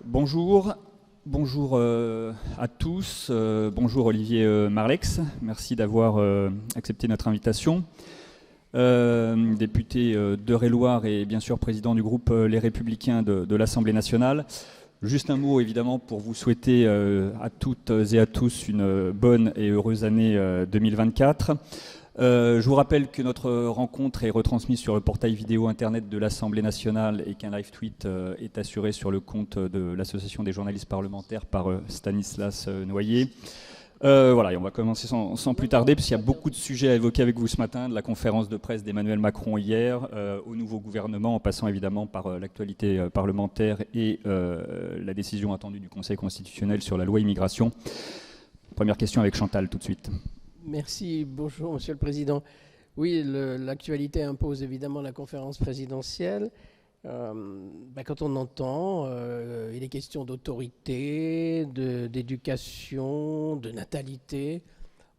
Bonjour, bonjour à tous, bonjour Olivier Marlex, merci d'avoir accepté notre invitation. Député d'Eure-et-Loir et bien sûr président du groupe Les Républicains de l'Assemblée nationale. Juste un mot évidemment pour vous souhaiter à toutes et à tous une bonne et heureuse année 2024. Je vous rappelle que notre rencontre est retransmise sur le portail vidéo internet de l'Assemblée nationale et qu'un live tweet est assuré sur le compte de l'Association des journalistes parlementaires par Stanislas Noyer. Voilà, et on va commencer sans plus tarder, parce qu'il y a beaucoup de sujets à évoquer avec vous ce matin, de la conférence de presse d'Emmanuel Macron hier, au nouveau gouvernement, en passant évidemment par l'actualité parlementaire et la décision attendue du Conseil constitutionnel sur la loi immigration. Première question avec Chantal tout de suite. Merci, bonjour Monsieur le Président. Oui, l'actualité impose évidemment la conférence présidentielle. Quand on entend, il est question d'autorité, d'éducation, de natalité.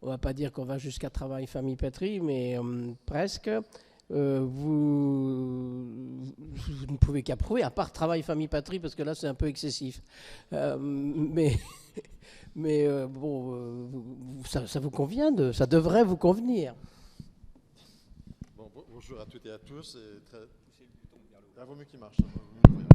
On ne va pas dire qu'on va jusqu'à travail, famille, patrie, mais presque. Vous ne pouvez qu'approuver, à part travail, famille, patrie, parce que là c'est un peu excessif. Mais bon, ça vous convient, ça devrait vous convenir. Bon, bonjour à toutes et à tous. Vaut mieux qu'il marche.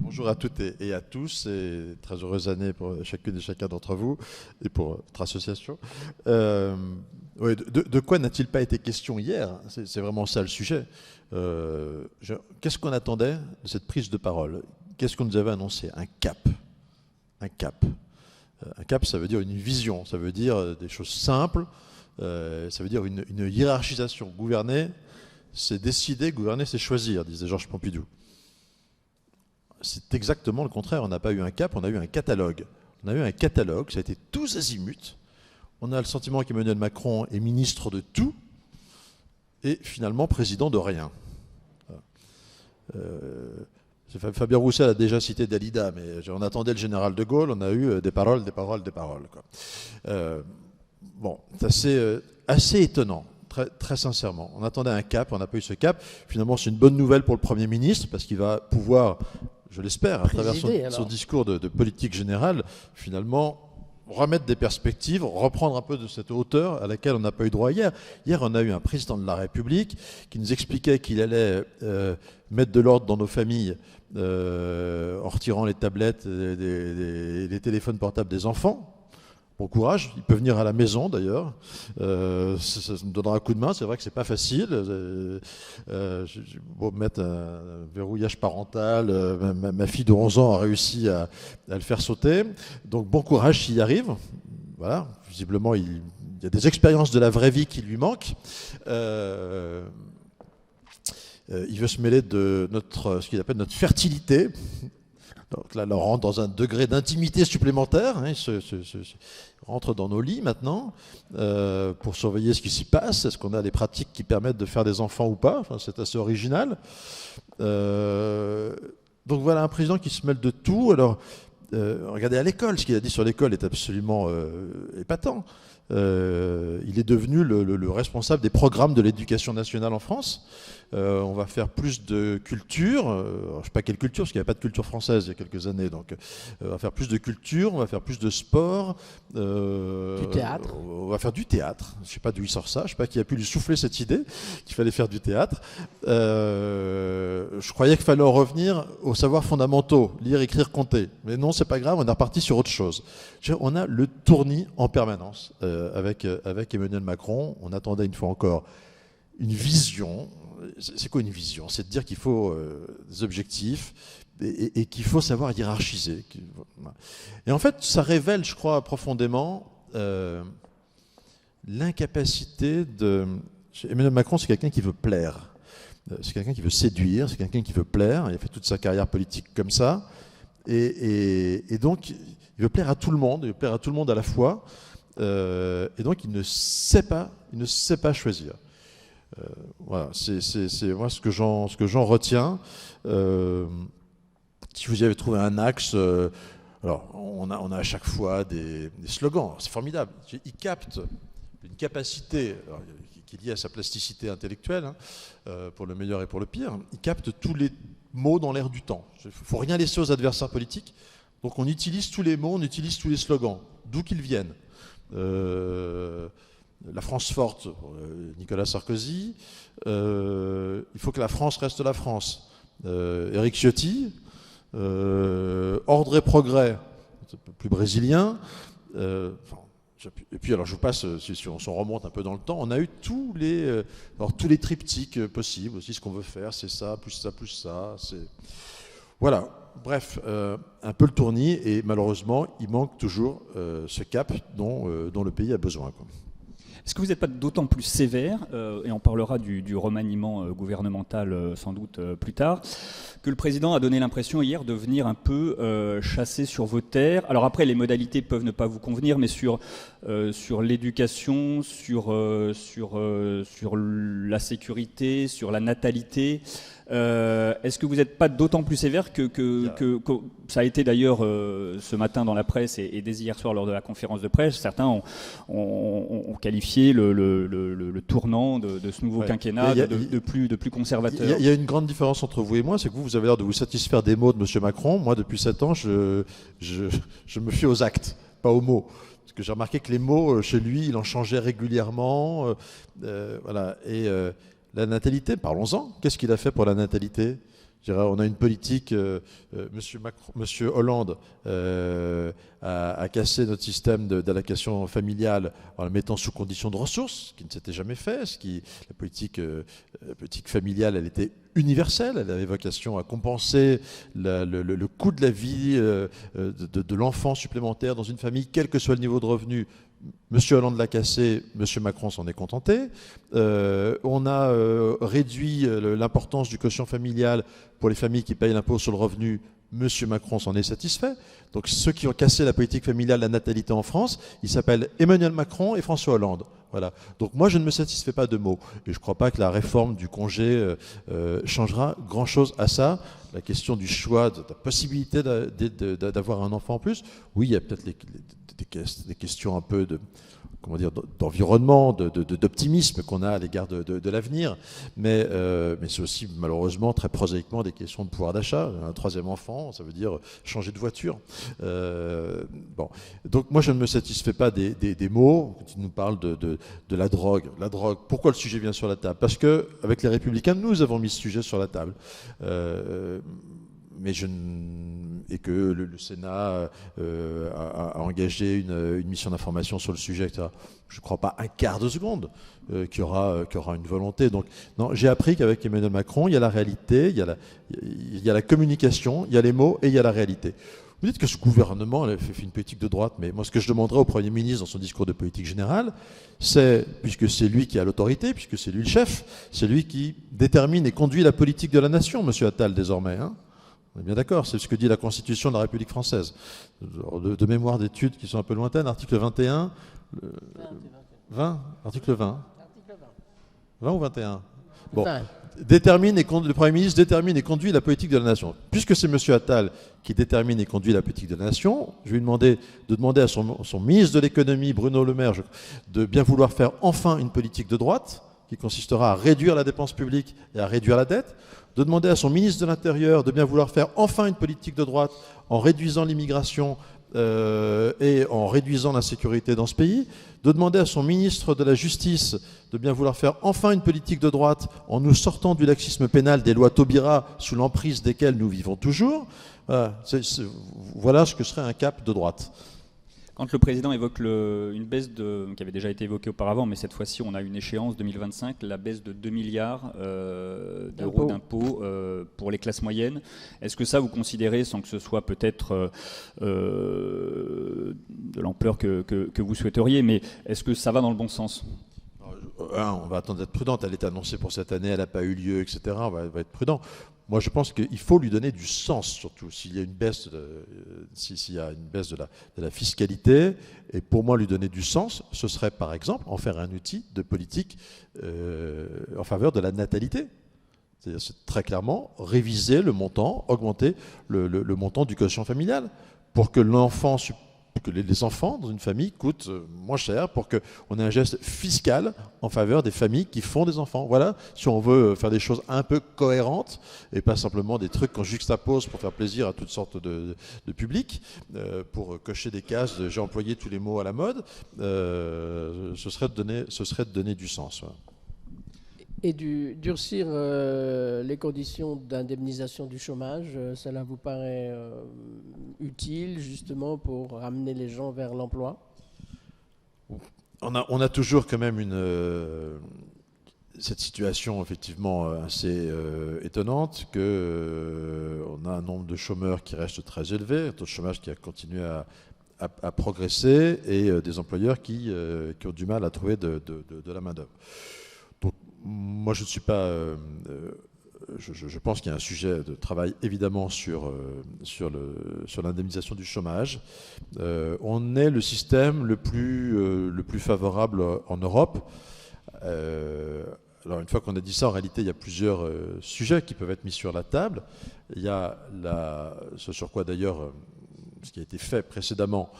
Bonjour à toutes et à tous, et très heureuse année pour chacune et chacun d'entre vous et pour votre association. Oui, de quoi n'a-t-il pas été question hier? C'est vraiment ça le sujet. Qu'est-ce qu'on attendait de cette prise de parole? Qu'est-ce qu'on nous avait annoncé? Un cap. Un cap. Un cap, ça veut dire une vision, ça veut dire des choses simples, ça veut dire une hiérarchisation. Gouverner, c'est décider, gouverner, c'est choisir, disait Georges Pompidou. C'est exactement le contraire, on n'a pas eu un cap, on a eu un catalogue. On a eu un catalogue, ça a été tous azimuts. On a le sentiment qu'Emmanuel Macron est ministre de tout et finalement président de rien. Fabien Roussel a déjà cité Dalida, mais on attendait le général de Gaulle, on a eu des paroles, des paroles, des paroles. Bon, c'est assez étonnant, très, très sincèrement. On attendait un cap, on n'a pas eu ce cap. Finalement, c'est une bonne nouvelle pour le Premier ministre, parce qu'il va pouvoir, je l'espère, à travers son discours de politique générale, finalement remettre des perspectives, reprendre un peu de cette hauteur à laquelle on n'a pas eu droit hier. Hier, on a eu un président de la République qui nous expliquait qu'il allait mettre de l'ordre dans nos familles en retirant les tablettes et les téléphones portables des enfants. Bon courage, il peut venir à la maison d'ailleurs, ça me donnera un coup de main, c'est vrai que c'est pas facile, mettre un verrouillage parental, ma fille de 11 ans a réussi à le faire sauter, donc bon courage s'il y arrive, voilà, visiblement il y a des expériences de la vraie vie qui lui manquent. Il veut se mêler de ce qu'il appelle notre fertilité. Donc là, on rentre dans un degré d'intimité supplémentaire. Hein, il rentre dans nos lits maintenant pour surveiller ce qui s'y passe. Est-ce qu'on a des pratiques qui permettent de faire des enfants ou pas? Enfin, c'est assez original. Donc voilà un président qui se mêle de tout. Alors, regardez à l'école, ce qu'il a dit sur l'école est absolument épatant. Il est devenu le responsable des programmes de l'éducation nationale en France. On va faire plus de culture, je ne sais pas quelle culture, parce qu'il n'y avait pas de culture française il y a quelques années, donc on va faire plus de culture, on va faire plus de sport. Du théâtre. On va faire du théâtre, je ne sais pas d'où il sort ça, je ne sais pas qui a pu lui souffler cette idée, qu'il fallait faire du théâtre. Je croyais qu'il fallait en revenir aux savoirs fondamentaux, lire, écrire, compter. Mais non, c'est pas grave, on est reparti sur autre chose. On a le tournis en permanence avec Emmanuel Macron. On attendait une fois encore une vision. C'est quoi une vision? C'est de dire qu'il faut des objectifs et qu'il faut savoir hiérarchiser. Et en fait, ça révèle, je crois, profondément l'incapacité de... Emmanuel Macron, c'est quelqu'un qui veut plaire. C'est quelqu'un qui veut séduire, c'est quelqu'un qui veut plaire. Il a fait toute sa carrière politique comme ça. Et donc, il veut plaire à tout le monde, il veut plaire à tout le monde à la fois. Et donc, il ne sait pas choisir. Voilà, c'est moi ce que j'en retiens. Si vous y avez trouvé un axe, alors on a à chaque fois des slogans, c'est formidable. Il capte une capacité qui est liée à sa plasticité intellectuelle, hein, pour le meilleur et pour le pire. Il capte tous les mots dans l'air du temps. Il ne faut rien laisser aux adversaires politiques. Donc on utilise tous les mots, on utilise tous les slogans, d'où qu'ils viennent. La France forte, Nicolas Sarkozy. Il faut que la France reste la France. Éric Ciotti. Ordre et progrès, c'est un peu plus brésilien. Et puis alors je vous passe, si on s'en remonte un peu dans le temps, on a eu tous les triptyques possibles aussi. Ce qu'on veut faire, c'est ça, plus ça, plus ça. Voilà. Bref, un peu le tournis, et malheureusement, il manque toujours ce cap dont le pays a besoin, quoi. Est-ce que vous n'êtes pas d'autant plus sévère, et on parlera du remaniement gouvernemental sans doute plus tard, que le président a donné l'impression hier de venir un peu chasser sur vos terres. Alors après, les modalités peuvent ne pas vous convenir, mais sur l'éducation, sur la sécurité, sur la natalité, est-ce que vous n'êtes pas d'autant plus sévère que ça a été d'ailleurs ce matin dans la presse et dès hier soir lors de la conférence de presse, certains ont qualifié le tournant de ce nouveau quinquennat de plus conservateur. Il y a une grande différence entre vous et moi, c'est que vous avez l'air de vous satisfaire des mots de M. Macron. Moi, depuis 7 ans, je me fie aux actes, pas aux mots. Parce que j'ai remarqué que les mots, chez lui, il en changeait régulièrement. Voilà. Et la natalité, parlons-en. Qu'est-ce qu'il a fait pour la natalité ? Je dirais, on a une politique, Monsieur Hollande a cassé notre système d'allocation familiale en le mettant sous condition de ressources, ce qui ne s'était jamais fait. La politique familiale, elle était universelle, elle avait vocation à compenser le coût de la vie de l'enfant supplémentaire dans une famille, quel que soit le niveau de revenu. Monsieur Hollande l'a cassé, Monsieur Macron s'en est contenté. On a réduit l'importance du quotient familial pour les familles qui payent l'impôt sur le revenu. Monsieur Macron s'en est satisfait. Donc ceux qui ont cassé la politique familiale, la natalité en France, ils s'appellent Emmanuel Macron et François Hollande. Voilà. Donc moi je ne me satisfais pas de mots. Et je ne crois pas que la réforme du congé changera grand-chose à ça. La question du choix, de la possibilité d'avoir un enfant en plus, oui, il y a peut-être des questions un peu d'environnement, d'optimisme qu'on a à l'égard de l'avenir, mais c'est aussi malheureusement très prosaïquement des questions de pouvoir d'achat. Un 3e enfant, ça veut dire changer de voiture. Bon, donc moi je ne me satisfais pas des mots. Tu nous parles de la drogue. La drogue. Pourquoi le sujet vient sur la table ? Parce que avec les Républicains, nous avons mis ce sujet sur la table. Et que le Sénat a engagé une mission d'information sur le sujet, etc. Je ne crois pas un quart de seconde qu'il y aura une volonté. Donc, non, j'ai appris qu'avec Emmanuel Macron, il y a la réalité, il y a la communication, il y a les mots et il y a la réalité. Vous dites que ce gouvernement fait une politique de droite, mais moi ce que je demanderais au Premier ministre dans son discours de politique générale, c'est, puisque c'est lui qui a l'autorité, puisque c'est lui le chef, c'est lui qui détermine et conduit la politique de la nation, Monsieur Attal, désormais, hein. On est bien d'accord, c'est ce que dit la Constitution de la République française. De mémoire d'études qui sont un peu lointaines, article 21... 20, article 20. 20 ou 21 ? Bon. Le Premier ministre détermine et conduit la politique de la nation. Puisque c'est M. Attal qui détermine et conduit la politique de la nation, je vais lui demander à son ministre de l'économie, Bruno Le Maire, de bien vouloir faire enfin une politique de droite qui consistera à réduire la dépense publique et à réduire la dette, de demander à son ministre de l'Intérieur de bien vouloir faire enfin une politique de droite en réduisant l'immigration et en réduisant l'insécurité dans ce pays, de demander à son ministre de la Justice de bien vouloir faire enfin une politique de droite en nous sortant du laxisme pénal des lois Taubira sous l'emprise desquelles nous vivons toujours. Voilà ce que serait un cap de droite. Quand le président évoque une baisse qui avait déjà été évoquée auparavant, mais cette fois-ci on a une échéance 2025, la baisse de 2 milliards d'euros d'impôts pour les classes moyennes. Est-ce que ça vous considérez, sans que ce soit peut-être de l'ampleur que vous souhaiteriez, mais est-ce que ça va dans le bon sens ? On va attendre d'être prudent. Elle est annoncée pour cette année, elle n'a pas eu lieu, etc. On va être prudent. Moi, je pense qu'il faut lui donner du sens, surtout s'il y a une baisse, s'il y a une baisse de la fiscalité. Et pour moi, lui donner du sens, ce serait par exemple en faire un outil de politique en faveur de la natalité. C'est très clairement réviser le montant, augmenter le montant du quotient familial pour que l'enfant que les enfants dans une famille coûtent moins cher pour qu'on ait un geste fiscal en faveur des familles qui font des enfants. Voilà, si on veut faire des choses un peu cohérentes et pas simplement des trucs qu'on juxtapose pour faire plaisir à toutes sortes de publics, pour cocher des cases de j'ai employé tous les mots à la mode, ce serait de donner du sens. Ouais. Et durcir les conditions d'indemnisation du chômage, cela vous paraît utile justement pour ramener les gens vers l'emploi? On a toujours quand même cette situation effectivement assez étonnante qu'on a un nombre de chômeurs qui reste très élevé, un taux de chômage qui a continué à progresser et des employeurs qui ont du mal à trouver de la main-d'œuvre. Donc, moi, je ne suis pas. Je pense qu'il y a un sujet de travail évidemment sur l'indemnisation du chômage. On est le système le plus favorable en Europe. Alors une fois qu'on a dit ça, en réalité, il y a plusieurs sujets qui peuvent être mis sur la table. Il y a ce sur quoi d'ailleurs, ce qui a été fait précédemment,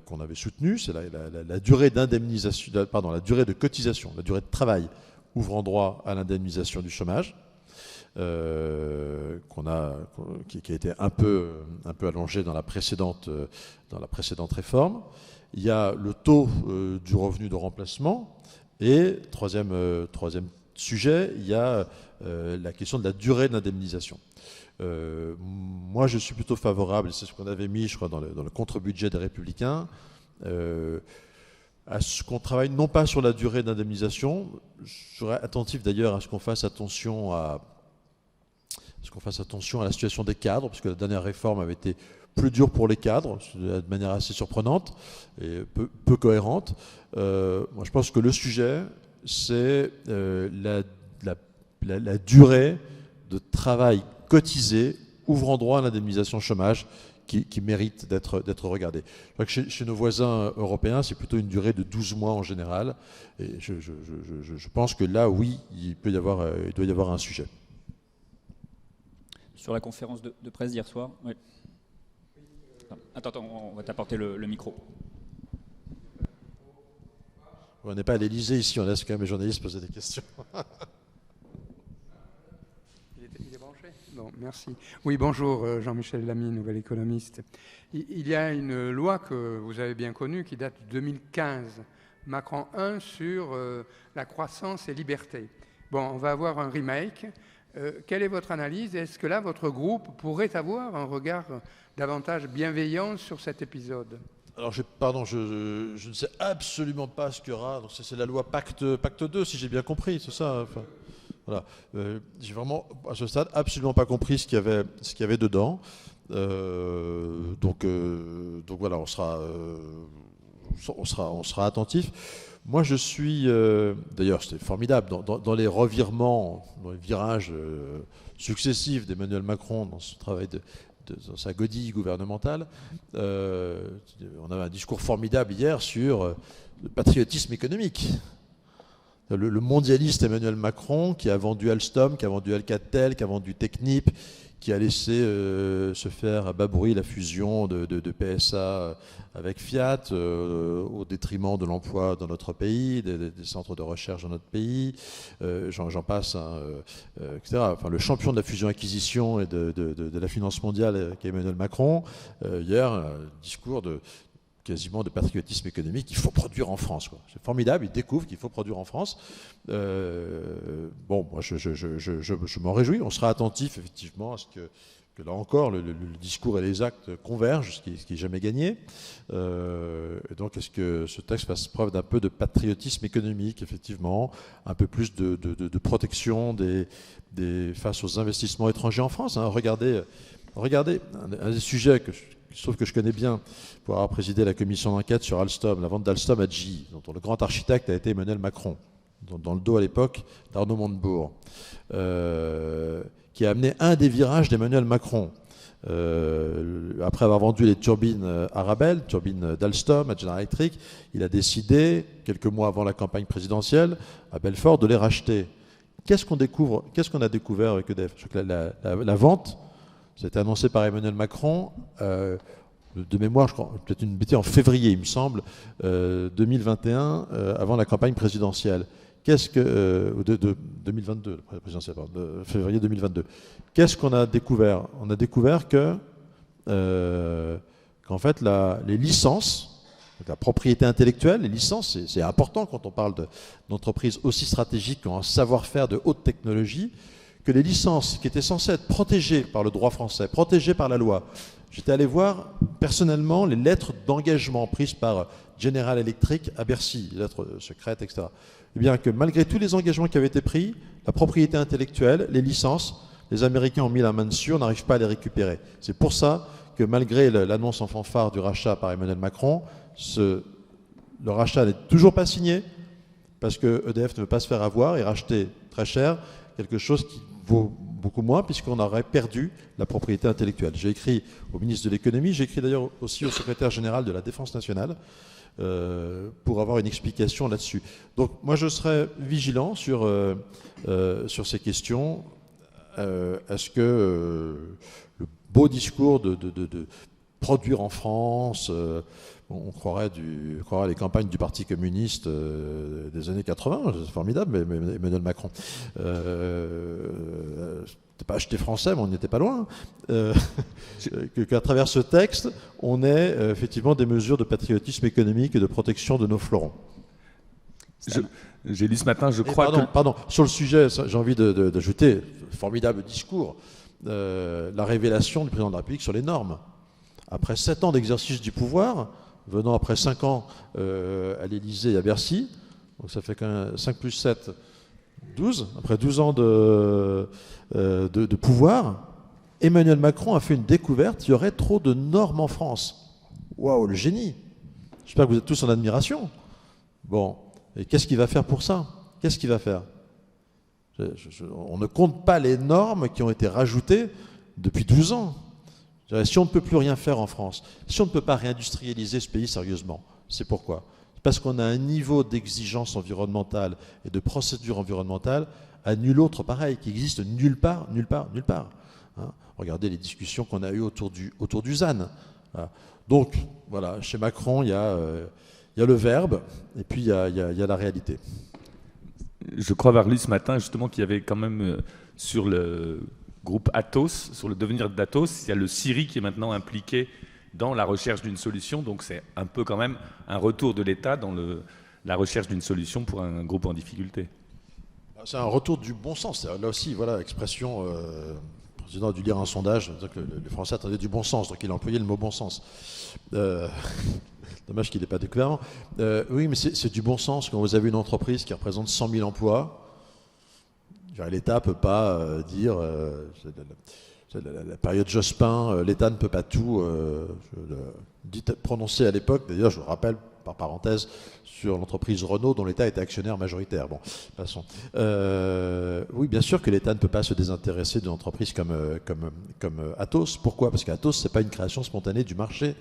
qu'on avait soutenu, c'est la durée d'indemnisation, pardon, la durée de cotisation, la durée de travail ouvrant droit à l'indemnisation du chômage, qui a été un peu allongée dans la précédente réforme. Il y a le taux du revenu de remplacement. Et troisième sujet, il y a la question de la durée d'indemnisation. Moi, je suis plutôt favorable, et c'est ce qu'on avait mis, je crois, dans le contre-budget des Républicains, à ce qu'on travaille non pas sur la durée d'indemnisation. Je serais attentif d'ailleurs à ce qu'on fasse attention à la situation des cadres, parce que la dernière réforme avait été plus dure pour les cadres, de manière assez surprenante et peu cohérente. Moi, je pense que le sujet, c'est la durée de travail cotisé ouvrant droit à l'indemnisation chômage qui mérite d'être regardée. Je crois que chez nos voisins européens, c'est plutôt une durée de 12 mois en général. Et je pense que là, oui, il doit y avoir un sujet. Sur la conférence de presse d'hier soir, oui. Attends, on va t'apporter le micro. On n'est pas à l'Élysée ici, on laisse quand même les journalistes poser des questions. Il est branché ? Bon, merci. Oui, bonjour, Jean-Michel Lamy, nouvel économiste. Il y a une loi que vous avez bien connue qui date de 2015, Macron 1, sur la croissance et liberté. Bon, on va avoir un remake. Quelle est votre analyse? Est-ce que là, votre groupe pourrait avoir un regard davantage bienveillant sur cet épisode? Alors, je ne sais absolument pas ce qu'il y aura. C'est la loi Pacte 2, si j'ai bien compris, c'est ça. Enfin, voilà. J'ai vraiment, à ce stade, absolument pas compris ce qu'il y avait dedans. Donc voilà, on sera attentif. Moi, je suis... D'ailleurs, c'était formidable. Dans les revirements, dans les virages successifs d'Emmanuel Macron dans ce travail dans sa godille gouvernementale, on avait un discours formidable hier sur le patriotisme économique. Le mondialiste Emmanuel Macron, qui a vendu Alstom, qui a vendu Alcatel, qui a vendu Technip, qui a laissé se faire à bas bruit la fusion de PSA avec Fiat, au détriment de l'emploi dans notre pays, des centres de recherche dans notre pays, j'en passe, hein, etc. Enfin, le champion de la fusion-acquisition et de la finance mondiale, qui est Emmanuel Macron, hier, un discours quasiment de patriotisme économique. Il faut produire en France, quoi. C'est formidable, il découvre qu'il faut produire en France. Bon, moi, je m'en réjouis. On sera attentif, effectivement, à ce que là encore, le discours et les actes convergent, ce qui n'est jamais gagné. Et donc, est-ce que ce texte fasse preuve d'un peu de patriotisme économique, effectivement, un peu plus de protection face aux investissements étrangers en France, hein. Regardez, un des sujets que je connais bien pour avoir présidé la commission d'enquête sur Alstom, la vente d'Alstom à GE, dont le grand architecte a été Emmanuel Macron, dans le dos à l'époque d'Arnaud Montebourg, qui a amené un des virages d'Emmanuel Macron. Après avoir vendu les turbines Arabelle, turbines d'Alstom à General Electric, il a décidé, quelques mois avant la campagne présidentielle, à Belfort, de les racheter. Qu'est-ce qu'on a découvert avec EDF? La vente, c'était annoncé par Emmanuel Macron de mémoire, je crois, peut-être une bêtise, en février, il me semble, 2021, avant la campagne présidentielle. Qu'est-ce que 2022, présidentielle, pardon, de février 2022. Qu'est-ce qu'on a découvert? On a découvert que qu'en fait les licences, la propriété intellectuelle, les licences, c'est important quand on parle d'entreprises aussi stratégiques qui ont un savoir-faire de haute technologie, que les licences qui étaient censées être protégées par le droit français, protégées par la loi. J'étais allé voir personnellement les lettres d'engagement prises par General Electric à Bercy, les lettres secrètes, etc. Eh bien que malgré tous les engagements qui avaient été pris, la propriété intellectuelle, les licences, les Américains ont mis la main dessus, on n'arrive pas à les récupérer. C'est pour ça que malgré l'annonce en fanfare du rachat par Emmanuel Macron, le rachat n'est toujours pas signé, parce que EDF ne veut pas se faire avoir et racheter très cher quelque chose qui vaut beaucoup moins, puisqu'on aurait perdu la propriété intellectuelle. J'ai écrit au ministre de l'économie, j'ai écrit d'ailleurs aussi au secrétaire général de la Défense nationale, pour avoir une explication là-dessus. Donc moi je serai vigilant sur ces questions. Est-ce que le beau discours de produire en France, on croirait les campagnes du Parti communiste des années 80, c'est formidable, mais Emmanuel Macron. C'était pas acheté français, mais on n'y était pas loin. Qu'à travers ce texte, on ait effectivement des mesures de patriotisme économique et de protection de nos fleurons. J'ai lu ce matin, je crois Pardon, sur le sujet, j'ai envie d'ajouter, formidable discours, la révélation du président de la République sur les normes. Après 7 ans d'exercice du pouvoir, venant après 5 ans à l'Élysée et à Bercy, donc ça fait quand même 5 plus 7, 12, après 12 ans de pouvoir, Emmanuel Macron a fait une découverte, il y aurait trop de normes en France. Waouh, le génie! J'espère que vous êtes tous en admiration. Bon, et qu'est-ce qu'il va faire pour ça? Qu'est-ce qu'il va faire? On ne compte pas les normes qui ont été rajoutées depuis 12 ans. Si on ne peut plus rien faire en France, si on ne peut pas réindustrialiser ce pays sérieusement, c'est pourquoi? Parce qu'on a un niveau d'exigence environnementale et de procédure environnementale à nul autre pareil, qui existe nulle part, nulle part, nulle part. Hein, regardez les discussions qu'on a eues autour du ZAN. Voilà. Donc, voilà, chez Macron, il y a le verbe et puis il y a la réalité. Je crois avoir lu ce matin justement qu'il y avait quand même sur le groupe Atos, sur le devenir d'Atos, il y a le CIRI qui est maintenant impliqué dans la recherche d'une solution. Donc c'est un peu quand même un retour de l'État dans la recherche d'une solution pour un groupe en difficulté. C'est un retour du bon sens. Là aussi, voilà, l'expression, le président a dû lire un sondage, que les Français attendaient du bon sens, donc il a employé le mot bon sens. Dommage qu'il n'ait pas découvert. Oui, mais c'est du bon sens quand vous avez une entreprise qui représente 100 000 emplois. L'État ne peut pas dire, la période Jospin, l'État ne peut pas tout, prononcé à l'époque, d'ailleurs je vous rappelle, par parenthèse, sur l'entreprise Renault dont l'État était actionnaire majoritaire. Bon, passons. Oui, bien sûr que l'État ne peut pas se désintéresser d'une entreprise comme Atos. Pourquoi? Parce qu'Atos, ce n'est pas une création spontanée du marché.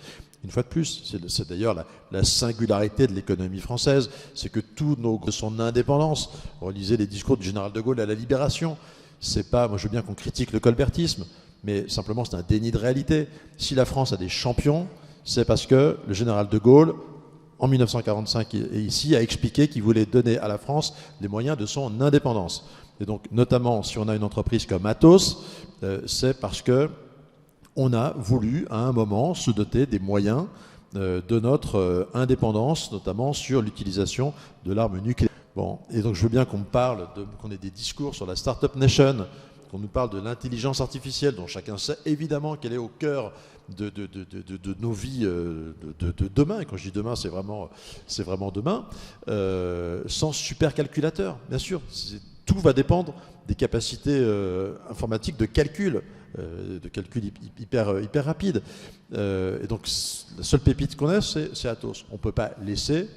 Une fois de plus, c'est d'ailleurs la singularité de l'économie française, c'est que tous nos de son indépendance. Relisez les discours du général de Gaulle à la Libération. C'est pas, moi je veux bien qu'on critique le colbertisme, mais simplement c'est un déni de réalité. Si la France a des champions, c'est parce que le général de Gaulle, en 1945 et ici, a expliqué qu'il voulait donner à la France les moyens de son indépendance. Et donc, notamment, si on a une entreprise comme Atos, c'est parce que on a voulu, à un moment, se doter des moyens de notre indépendance, notamment sur l'utilisation de l'arme nucléaire. Bon, et donc je veux bien qu'on me parle, qu'on ait des discours sur la Startup Nation, qu'on nous parle de l'intelligence artificielle, dont chacun sait évidemment qu'elle est au cœur de nos vies de demain. Et quand je dis demain, c'est vraiment demain. Sans supercalculateur, bien sûr. Tout va dépendre des capacités informatiques de calcul hyper rapide. Et donc, la seule pépite qu'on a, c'est Atos. On ne peut pas laisser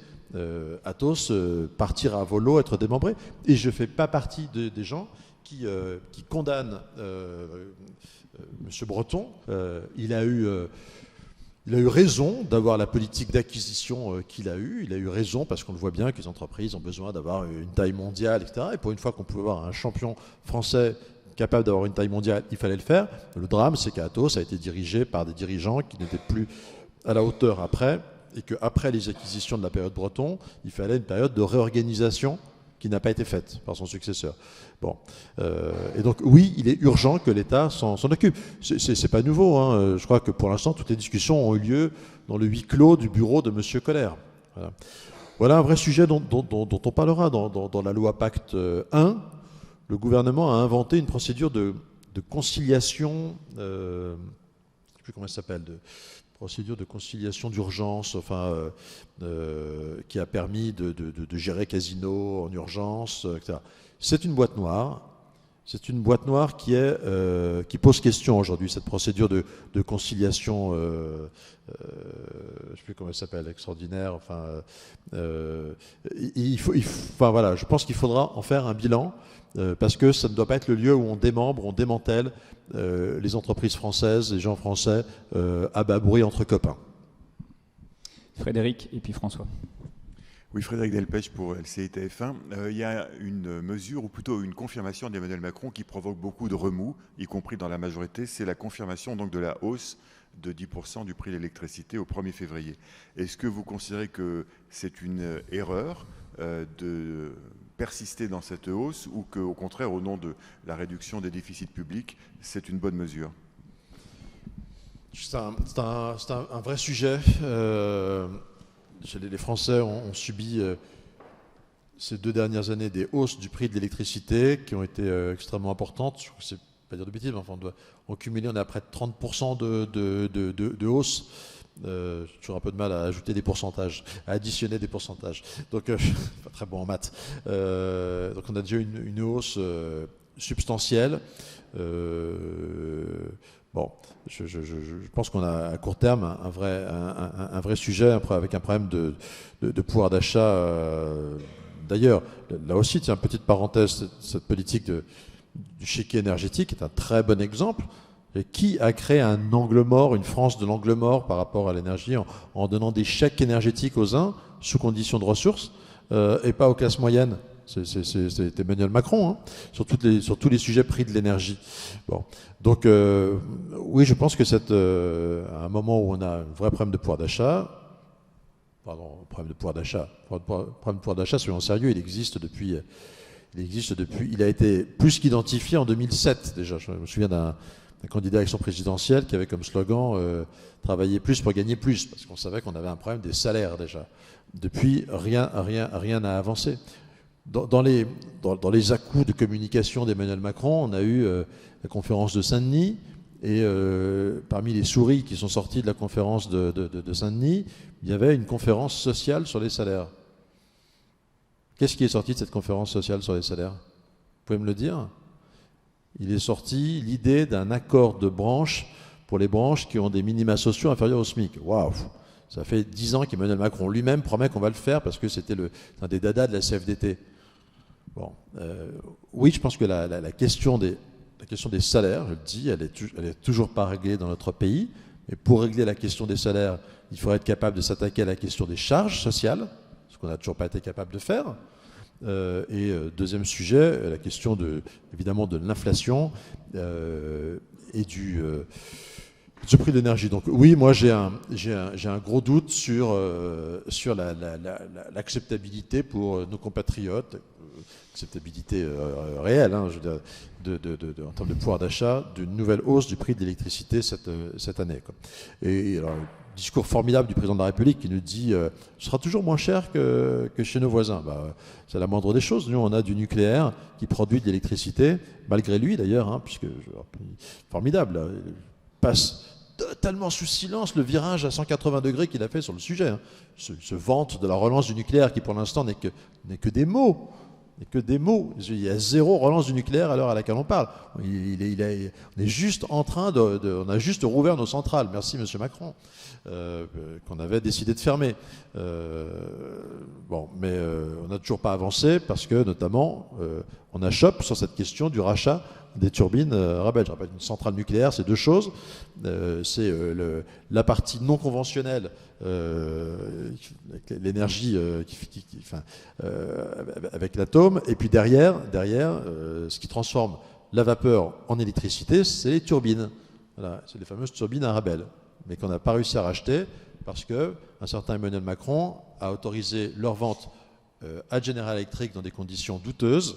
Atos partir à volo, être démembré. Et je ne fais pas partie des gens qui condamnent M. Breton. Il a eu raison d'avoir la politique d'acquisition qu'il a eue. Il a eu raison parce qu'on le voit bien que les entreprises ont besoin d'avoir une taille mondiale, etc. Et pour une fois qu'on pouvait avoir un champion français capable d'avoir une taille mondiale, il fallait le faire. Le drame, c'est qu'Atos a été dirigé par des dirigeants qui n'étaient plus à la hauteur après, et qu'après les acquisitions de la période Breton, il fallait une période de réorganisation qui n'a pas été faite par son successeur. Bon. Et donc, oui, il est urgent que l'État s'en occupe. C'est pas nouveau. Hein. Je crois que pour l'instant, toutes les discussions ont eu lieu dans le huis clos du bureau de M. Koller. Voilà un vrai sujet dont on parlera dans la loi Pacte 1. Le gouvernement a inventé une procédure de conciliation, je ne sais plus comment elle s'appelle, procédure de conciliation d'urgence, enfin, qui a permis de gérer Casino en urgence, etc. C'est une boîte noire. C'est une boîte noire qui pose question aujourd'hui, cette procédure de conciliation, je ne sais plus comment elle s'appelle, extraordinaire. Enfin, enfin voilà, je pense qu'il faudra en faire un bilan, parce que ça ne doit pas être le lieu où on démembre, on démantèle les entreprises françaises, les gens français, à bas bruit entre copains. Frédéric et puis François. Oui, Frédéric Delpech pour LCI TF1. Il y a une mesure, ou plutôt une confirmation d'Emmanuel Macron qui provoque beaucoup de remous, y compris dans la majorité. C'est la confirmation donc de la hausse de 10% du prix de l'électricité au 1er février. Est-ce que vous considérez que c'est une erreur de persister dans cette hausse, ou qu'au contraire, au nom de la réduction des déficits publics, c'est une bonne mesure? C'est un vrai sujet. Les Français ont subi ces 2 dernières années des hausses du prix de l'électricité qui ont été extrêmement importantes. Je crois que c'est pas dire de bêtises, mais enfin, en cumulé, on est à près de 30% de hausse. J'ai toujours un peu de mal à ajouter des pourcentages, à additionner des pourcentages. Donc, je suis pas très bon en maths. Donc, on a déjà une hausse substantielle. Bon, je pense qu'on a à court terme un vrai sujet avec un problème de pouvoir d'achat. D'ailleurs, là aussi, tiens, petite parenthèse, cette politique du chéquier énergétique est un très bon exemple. Et qui a créé un angle mort, une France de l'angle mort par rapport à l'énergie en donnant des chèques énergétiques aux uns sous condition de ressources et pas aux classes moyennes? C'est Emmanuel Macron, hein, sur tous les sujets prix de l'énergie. Bon. Donc, oui, je pense que à un moment où on a un vrai problème de pouvoir d'achat, soyons sérieux, il a été plus qu'identifié en 2007 déjà. Je me souviens d'un candidat à l'élection présidentielle qui avait comme slogan travailler plus pour gagner plus, parce qu'on savait qu'on avait un problème des salaires déjà. Depuis, rien n'a avancé. Dans les à-coups de communication d'Emmanuel Macron, on a eu la conférence de Saint-Denis, et parmi les souris qui sont sorties de la conférence de Saint-Denis, il y avait une conférence sociale sur les salaires. Qu'est-ce qui est sorti de cette conférence sociale sur les salaires? Vous pouvez me le dire? Il est sorti l'idée d'un accord de branche pour les branches qui ont des minima sociaux inférieurs au SMIC. Waouh! Ça fait 10 ans qu'Emmanuel Macron lui-même promet qu'on va le faire parce que c'était un des dadas de la CFDT. Bon, oui, je pense que la question des salaires, je le dis, elle est toujours pas réglée dans notre pays. Et pour régler la question des salaires, il faudrait être capable de s'attaquer à la question des charges sociales, ce qu'on n'a toujours pas été capable de faire. Et deuxième sujet, la question évidemment de l'inflation et du prix de l'énergie. Donc oui, moi j'ai un gros doute sur l'acceptabilité pour nos compatriotes, acceptabilité réelle, hein, je veux dire, en termes de pouvoir d'achat, d'une nouvelle hausse du prix de l'électricité cette année, quoi. Et alors, discours formidable du président de la République qui nous dit ce sera toujours moins cher que chez nos voisins. Bah, c'est la moindre des choses. Nous, on a du nucléaire qui produit de l'électricité, malgré lui d'ailleurs, hein, puisque formidable. Là, il passe totalement sous silence le virage à 180 degrés qu'il a fait sur le sujet. Hein. Se vante de la relance du nucléaire qui pour l'instant n'est que des mots. Il y a zéro relance du nucléaire à l'heure à laquelle on parle. On est juste en train on a juste rouvert nos centrales. Merci Monsieur Macron, qu'on avait décidé de fermer. Bon, mais on n'a toujours pas avancé parce que notamment on achoppe sur cette question du rachat des turbines Arabelle. Je rappelle, une centrale nucléaire, c'est deux choses. C'est la partie non conventionnelle, l'énergie avec l'atome, et puis derrière ce qui transforme la vapeur en électricité, c'est les turbines. Voilà, c'est les fameuses turbines Arabelle. mais qu'on n'a pas réussi à racheter parce qu'un certain Emmanuel Macron a autorisé leur vente à General Electric dans des conditions douteuses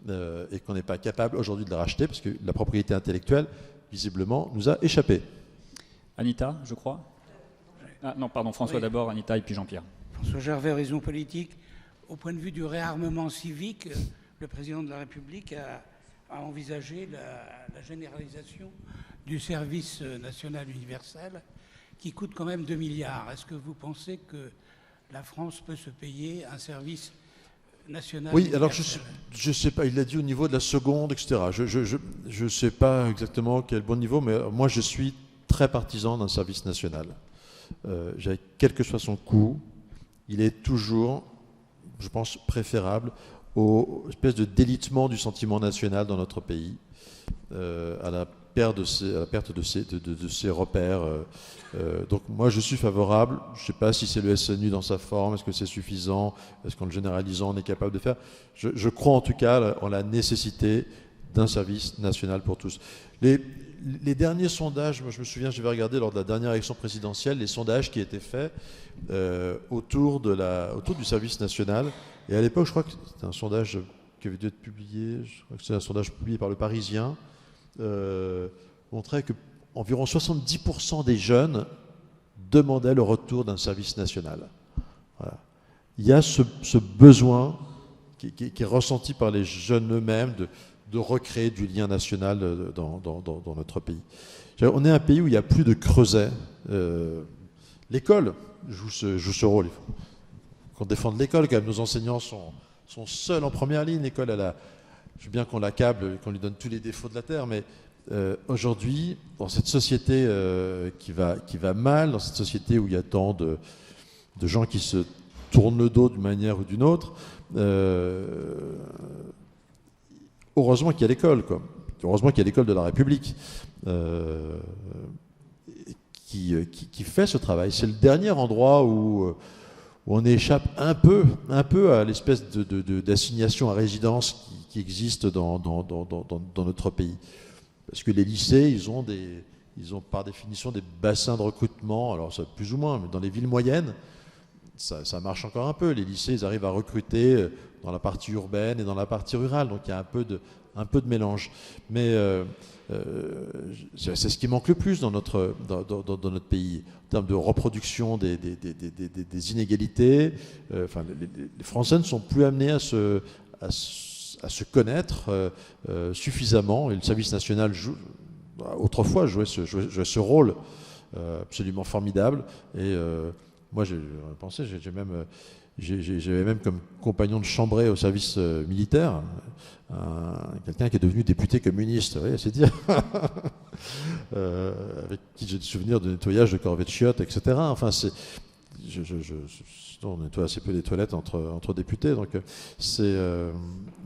et qu'on n'est pas capable aujourd'hui de la racheter parce que la propriété intellectuelle, visiblement, nous a échappé. Anita, je crois. Ah, non, pardon, François Oui. d'abord, Anita et puis Jean-Pierre. François Gervais, Horizon Politique. Au point de vue du réarmement civique, le président de la République a envisagé la généralisation du service national universel qui coûte quand même 2 milliards. Est-ce que vous pensez que la France peut se payer un service national Oui, universel? alors je ne sais pas, il a dit au niveau de la seconde, etc. Je ne sais pas exactement quel bon niveau, mais moi je suis très partisan d'un service national. Quel que soit son coût, il est toujours, je pense, préférable aux espèces de délitement du sentiment national dans notre pays, à la perte de ses repères. Donc moi je suis favorable, je ne sais pas si c'est le SNU dans sa forme, est-ce que c'est suffisant, est-ce qu'en le généralisant on est capable de faire. Je crois en tout cas en la nécessité d'un service national pour tous. Les derniers sondages, moi je me souviens, j'avais regardé lors de la dernière élection présidentielle, les sondages qui étaient faits autour du service national. Et à l'époque, je crois que c'était un sondage qui avait dû être publié, je crois que c'est un sondage publié par Le Parisien, montrait que environ 70% des jeunes demandaient le retour d'un service national. Voilà. Il y a ce besoin qui est ressenti par les jeunes eux-mêmes de recréer du lien national dans notre pays. On est un pays où il n'y a plus de creuset. L'école joue ce rôle. Il faut qu'on défende l'école quand même. Nos enseignants sont seuls en première ligne. L'école, je veux bien qu'on l'accable, qu'on lui donne tous les défauts de la terre, mais aujourd'hui, dans cette société qui va mal, dans cette société où il y a tant de gens qui se tournent le dos d'une manière ou d'une autre, heureusement qu'il y a l'école, quoi. Heureusement qu'il y a l'école de la République qui fait ce travail. C'est le dernier endroit où on échappe un peu à l'espèce d'assignation à résidence qui existe dans notre pays. Parce que les lycées, ils ont par définition des bassins de recrutement, alors ça plus ou moins, mais dans les villes moyennes, ça marche encore un peu. Les lycées, ils arrivent à recruter dans la partie urbaine et dans la partie rurale, donc il y a un peu de mélange. Mais c'est ce qui manque le plus dans notre pays, en termes de reproduction des inégalités. Les Français ne sont plus amenés à se connaître suffisamment, et le service national autrefois jouait ce rôle absolument formidable. Et moi, j'ai pensé, j'avais même comme compagnon de chambrée au service militaire quelqu'un qui est devenu député communiste, vous voyez, c'est dire, avec qui j'ai des souvenirs de nettoyage de corvées de chiottes, etc. Enfin, on nettoie assez peu les toilettes entre députés, donc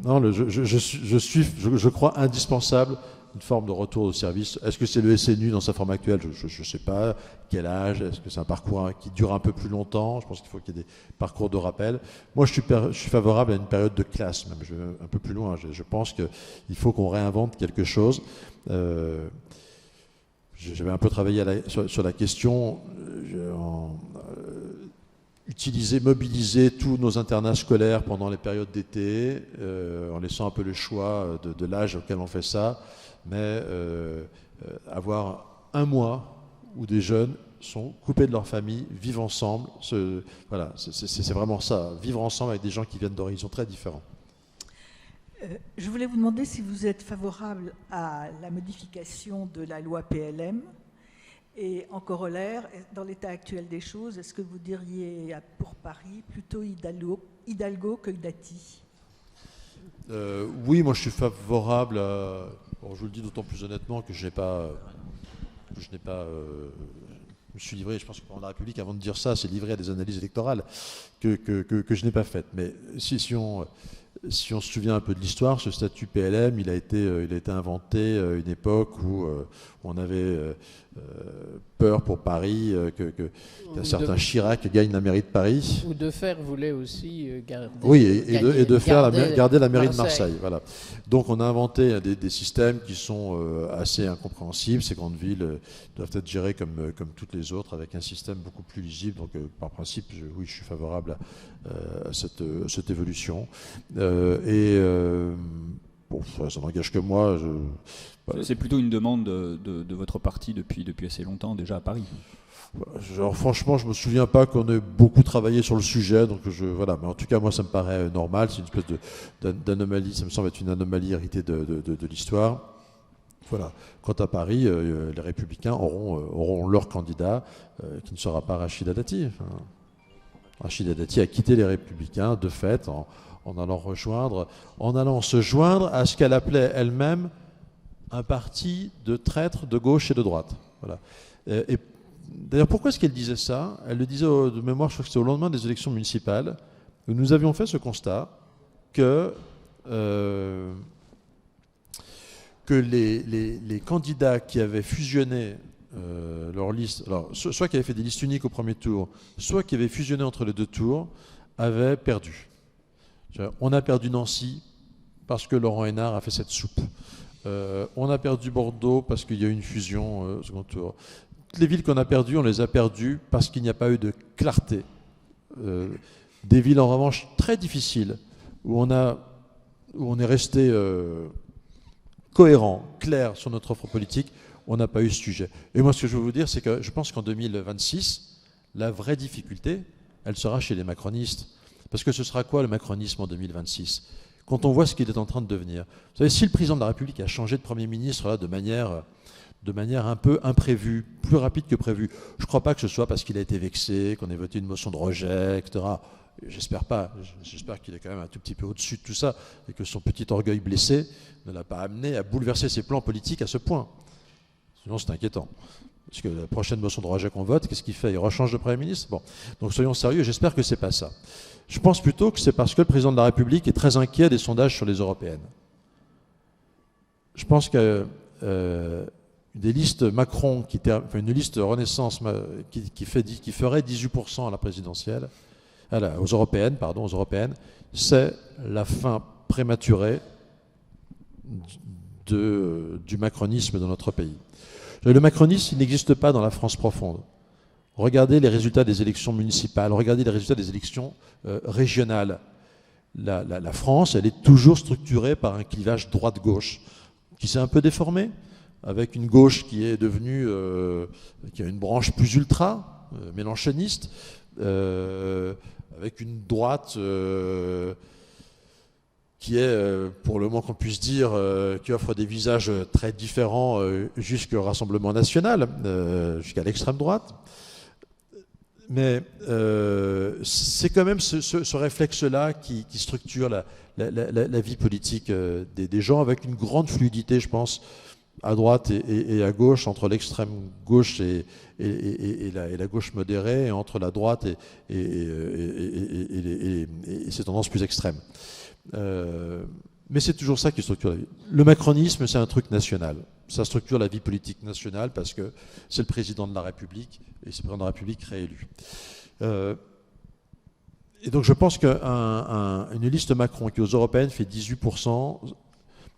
non, je crois indispensable une forme de retour au service. Est-ce que c'est le SNU dans sa forme actuelle? Je ne sais pas. Quel âge? Est-ce que c'est un parcours qui dure un peu plus longtemps? Je pense qu'il faut qu'il y ait des parcours de rappel. Moi, je suis favorable à une période de classe, même. Je vais un peu plus loin. Je pense qu'il faut qu'on réinvente quelque chose. J'avais un peu travaillé sur la question, mobiliser tous nos internats scolaires pendant les périodes d'été, en laissant un peu le choix de l'âge auquel on fait ça, mais avoir un mois où des jeunes sont coupés de leur famille, vivent ensemble. Voilà, c'est vraiment ça, vivre ensemble avec des gens qui viennent d'horizons très différents. Je voulais vous demander si vous êtes favorable à la modification de la loi PLM. Et en corollaire, dans l'état actuel des choses, est-ce que vous diriez pour Paris plutôt Hidalgo que Dati? Oui, moi je suis favorable à... Bon, je vous le dis d'autant plus honnêtement que je me suis livré, je pense que pendant la République, avant de dire ça, c'est livré à des analyses électorales que je n'ai pas faites. Mais si on... si on se souvient un peu de l'histoire, ce statut PLM, il a été inventé à une époque où on avait peur pour Paris qu'un certain Chirac gagne la mairie de Paris. Ou Defer voulait aussi garder. Oui, et garder la mairie de Marseille. Voilà. Donc on a inventé des systèmes qui sont assez incompréhensibles. Ces grandes villes doivent être gérées comme toutes les autres, avec un système beaucoup plus lisible. Donc par principe, je suis favorable à cette évolution. Bon, ça n'engage que moi. C'est plutôt une demande de votre parti depuis assez longtemps, déjà à Paris. Genre, franchement, je ne me souviens pas qu'on ait beaucoup travaillé sur le sujet. Donc voilà. Mais en tout cas, moi, ça me paraît normal. C'est une espèce d'anomalie. Ça me semble être une anomalie héritée de l'histoire. Voilà. Quant à Paris, les Républicains auront leur candidat, qui ne sera pas Rachida Dati. Rachida Dati a quitté les Républicains, de fait, en allant se joindre à ce qu'elle appelait elle-même un parti de traîtres de gauche et de droite. Voilà. Et d'ailleurs, pourquoi est-ce qu'elle disait ça? Elle le disait de mémoire, je crois que c'était au lendemain des élections municipales, où nous avions fait ce constat que les candidats qui avaient fusionné leur liste, alors soit qui avaient fait des listes uniques au premier tour, soit qui avaient fusionné entre les deux tours, avaient perdu. On a perdu Nancy parce que Laurent Hénard a fait cette soupe. On a perdu Bordeaux parce qu'il y a eu une fusion au second tour. Toutes les villes qu'on a perdues, on les a perdues parce qu'il n'y a pas eu de clarté. Des villes en revanche très difficiles, où on est resté cohérent, clair sur notre offre politique, on n'a pas eu ce sujet. Et moi, ce que je veux vous dire, c'est que je pense qu'en 2026, la vraie difficulté, elle sera chez les macronistes. Parce que ce sera quoi le macronisme en 2026 ? Quand on voit ce qu'il est en train de devenir. Vous savez, si le président de la République a changé de Premier ministre là, de manière un peu imprévue, plus rapide que prévu, je ne crois pas que ce soit parce qu'il a été vexé, qu'on ait voté une motion de rejet, etc. J'espère pas. J'espère qu'il est quand même un tout petit peu au-dessus de tout ça et que son petit orgueil blessé ne l'a pas amené à bouleverser ses plans politiques à ce point. Sinon, c'est inquiétant. Parce que la prochaine motion de rejet qu'on vote, qu'est-ce qu'il fait? Il rechange de Premier ministre? Bon. Donc soyons sérieux, j'espère que ce n'est pas ça. Je pense plutôt que c'est parce que le président de la République est très inquiet des sondages sur les européennes. Je pense que des listes Macron, une liste Renaissance qui ferait 18% à la présidentielle, aux européennes, c'est la fin prématurée du macronisme dans notre pays. Le macronisme, il n'existe pas dans la France profonde. Regardez les résultats des élections municipales, regardez les résultats des élections régionales. La France, elle est toujours structurée par un clivage droite-gauche, qui s'est un peu déformé, avec une gauche qui est devenue, qui a une branche plus ultra, mélenchoniste, avec une droite qui est, pour le moins qu'on puisse dire, qui offre des visages très différents jusqu'au Rassemblement national, jusqu'à l'extrême droite. Mais c'est quand même ce réflexe-là qui structure la vie politique des gens, avec une grande fluidité, je pense, à droite et à gauche, entre l'extrême gauche et la gauche modérée, et entre la droite et ces tendances plus extrêmes. Mais c'est toujours ça qui structure la vie. Le macronisme, c'est un truc national. Ça structure la vie politique nationale parce que c'est le président de la République et c'est le président de la République réélu. Et donc je pense qu'une liste Macron qui aux européennes fait 18%,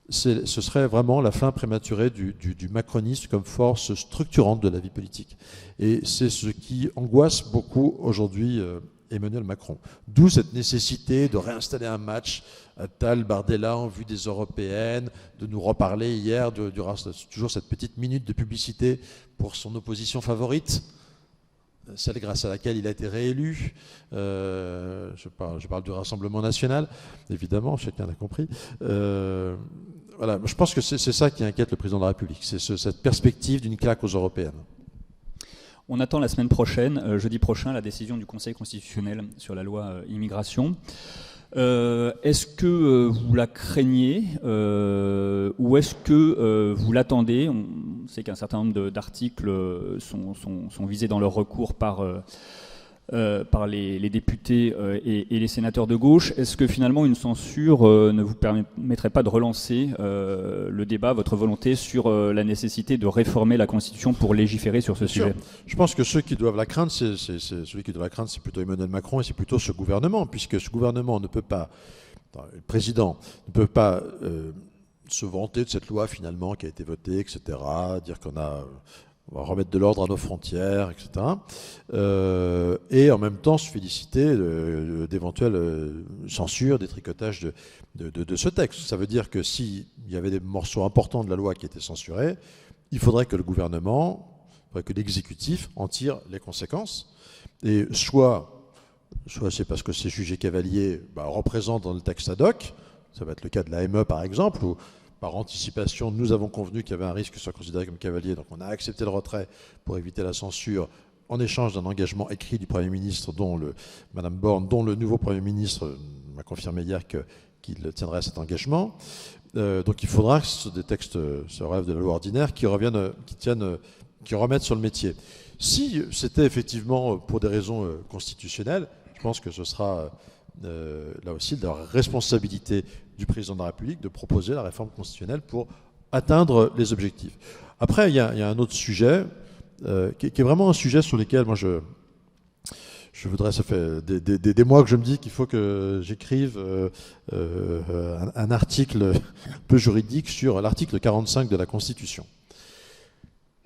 ce serait vraiment la fin prématurée du macronisme comme force structurante de la vie politique. Et c'est ce qui angoisse beaucoup aujourd'hui Emmanuel Macron. D'où cette nécessité de réinstaller un match Attal, Bardella en vue des européennes, de nous reparler hier, toujours cette petite minute de publicité pour son opposition favorite, celle grâce à laquelle il a été réélu. Je parle du Rassemblement national, évidemment, chacun l'a compris. Voilà, je pense que c'est ça qui inquiète le président de la République, c'est cette perspective d'une claque aux européennes. On attend la semaine prochaine, jeudi prochain, la décision du Conseil constitutionnel sur la loi immigration. Est-ce que vous la craignez ou est-ce que vous l'attendez? On sait qu'un certain nombre d'articles sont visés dans leur recours par par les députés et les sénateurs de gauche. Est-ce que finalement une censure ne vous permettrait pas de relancer le débat, votre volonté sur la nécessité de réformer la Constitution pour légiférer sur ce sujet ? Je pense que ceux qui doivent la craindre, celui qui doit la craindre, c'est plutôt Emmanuel Macron et c'est plutôt ce gouvernement, puisque ce gouvernement ne peut pas, le président ne peut pas se vanter de cette loi finalement qui a été votée, etc., dire on va remettre de l'ordre à nos frontières, etc. Et en même temps se féliciter d'éventuelles censures, détricotages de ce texte. Ça veut dire que s'il y avait des morceaux importants de la loi qui étaient censurés, il faudrait que le gouvernement, que l'exécutif en tire les conséquences. Et soit c'est parce que ces jugés cavaliers représentent dans le texte ad hoc, ça va être le cas de l'AME par exemple, où par anticipation, nous avons convenu qu'il y avait un risque que ce soit considéré comme cavalier, donc on a accepté le retrait pour éviter la censure en échange d'un engagement écrit du Premier ministre, Madame Borne, dont le nouveau Premier ministre m'a confirmé hier qu'il tiendrait à cet engagement. Donc il faudra que des textes se relèvent de la loi ordinaire qui remettent sur le métier. Si c'était effectivement pour des raisons constitutionnelles, je pense que ce sera là aussi de la responsabilité du président de la République de proposer la réforme constitutionnelle pour atteindre les objectifs. Après, il y a un autre sujet qui est vraiment un sujet sur lequel moi je voudrais, ça fait des mois que je me dis qu'il faut que j'écrive un article un peu juridique sur l'article 45 de la Constitution.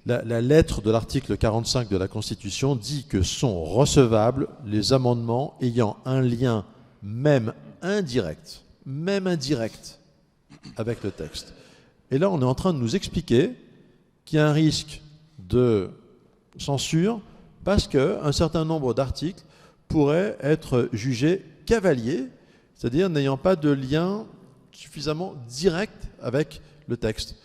La lettre de l'article 45 de la Constitution dit que sont recevables les amendements ayant un lien même indirect avec le texte. Et là, on est en train de nous expliquer qu'il y a un risque de censure parce qu'un certain nombre d'articles pourraient être jugés cavaliers, c'est-à-dire n'ayant pas de lien suffisamment direct avec le texte.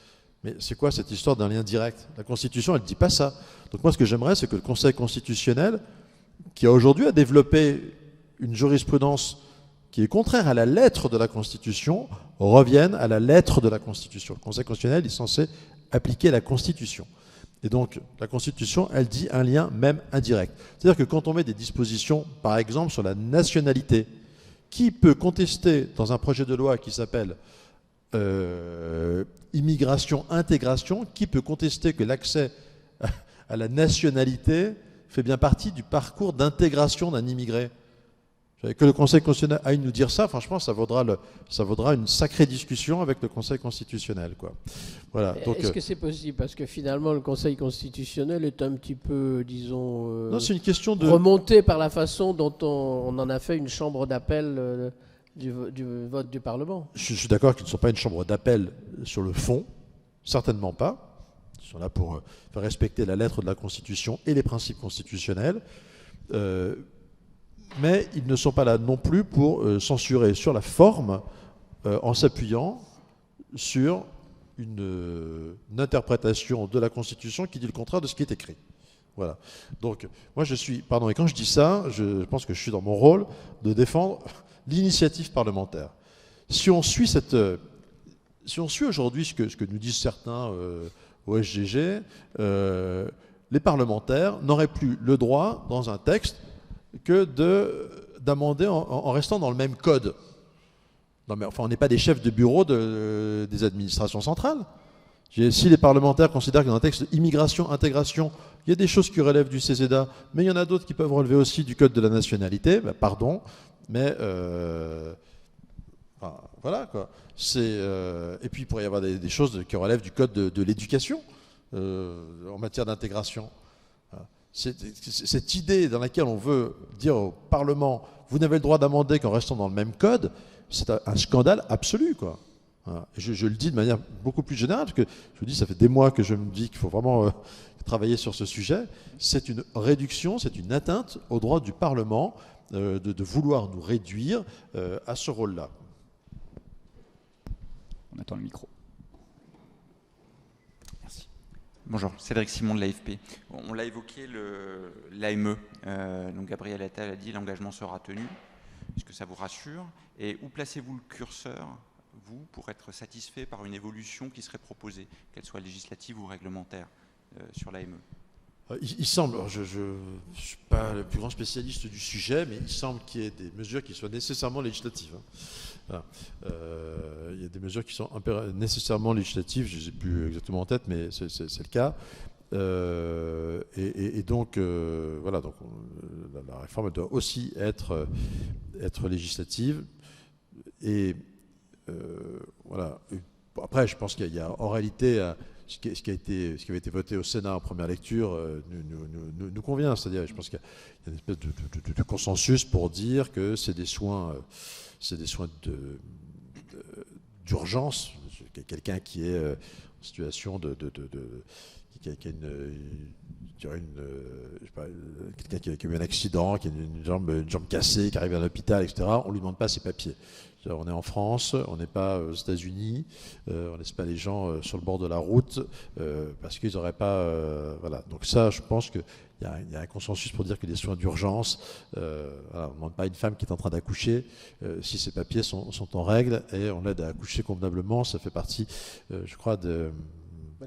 Mais c'est quoi cette histoire d'un lien direct? La Constitution, elle ne dit pas ça. Donc moi, ce que j'aimerais, c'est que le Conseil constitutionnel, qui aujourd'hui a développé une jurisprudence qui est contraire à la lettre de la Constitution, revienne à la lettre de la Constitution. Le Conseil constitutionnel est censé appliquer la Constitution. Et donc, la Constitution, elle dit un lien même indirect. C'est-à-dire que quand on met des dispositions, par exemple, sur la nationalité, qui peut contester dans un projet de loi qui s'appelle immigration, intégration, qui peut contester que l'accès à la nationalité fait bien partie du parcours d'intégration d'un immigré? Que le Conseil constitutionnel aille nous dire ça, franchement, ça vaudra une sacrée discussion avec le Conseil constitutionnel, quoi. Voilà. Est-ce que c'est possible? Parce que finalement, le Conseil constitutionnel est un petit peu, disons, non, c'est une question de remonté par la façon dont on en a fait une chambre d'appel du vote du Parlement. Je suis d'accord qu'ils ne sont pas une chambre d'appel sur le fond, certainement pas. Ils sont là pour faire respecter la lettre de la Constitution et les principes constitutionnels. Mais ils ne sont pas là non plus pour censurer sur la forme en s'appuyant sur une interprétation de la Constitution qui dit le contraire de ce qui est écrit. Voilà. Donc, moi et quand je dis ça, je pense que je suis dans mon rôle de défendre l'initiative parlementaire. Si on suit aujourd'hui ce que nous disent certains au SGG, les parlementaires n'auraient plus le droit, dans un texte, que d'amender en restant dans le même code. Non mais enfin, on n'est pas des chefs de bureau des administrations centrales. Si les parlementaires considèrent que dans un texte immigration, intégration, il y a des choses qui relèvent du CESEDA, mais il y en a d'autres qui peuvent relever aussi du code de la nationalité, pardon, mais voilà quoi. Et puis il pourrait y avoir des choses qui relèvent du code de l'éducation en matière d'intégration. Cette idée dans laquelle on veut dire au Parlement, vous n'avez le droit d'amender qu'en restant dans le même code, c'est un scandale absolu, quoi. Voilà. Je le dis de manière beaucoup plus générale, parce que je vous dis, ça fait des mois que je me dis qu'il faut vraiment travailler sur ce sujet. C'est une réduction, c'est une atteinte au droit du Parlement de vouloir nous réduire à ce rôle-là. On attend le micro. Bonjour, Cédric Simon de l'AFP. On l'a évoqué, l'AME. Donc Gabriel Attal a dit l'engagement sera tenu. Est-ce que ça vous rassure? Et où placez-vous le curseur, vous, pour être satisfait par une évolution qui serait proposée, qu'elle soit législative ou réglementaire, sur l'AME? Il semble, je ne suis pas le plus grand spécialiste du sujet, mais il semble qu'il y ait des mesures qui soient nécessairement législatives. Voilà. Il y a des mesures qui sont nécessairement législatives, je ne les ai plus exactement en tête, mais c'est le cas. Et donc, voilà, donc, la réforme doit aussi être législative. Et voilà. Après, je pense qu'il y a en réalité ce qui avait été voté au Sénat en première lecture nous convient. C'est-à-dire, je pense qu'il y a une espèce de consensus pour dire que c'est des soins d'urgence. Quelqu'un qui est en situation quelqu'un qui a eu un accident, qui a une jambe cassée, qui arrive à l'hôpital, etc., on ne lui demande pas ses papiers. On est en France, on n'est pas aux États-Unis, on ne laisse pas les gens sur le bord de la route parce qu'ils n'auraient pas... voilà. Donc ça, je pense qu'il y a un consensus pour dire que les soins d'urgence, voilà, on ne demande pas à une femme qui est en train d'accoucher si ses papiers sont en règle, et on l'aide à accoucher convenablement. Ça fait partie, je crois, de...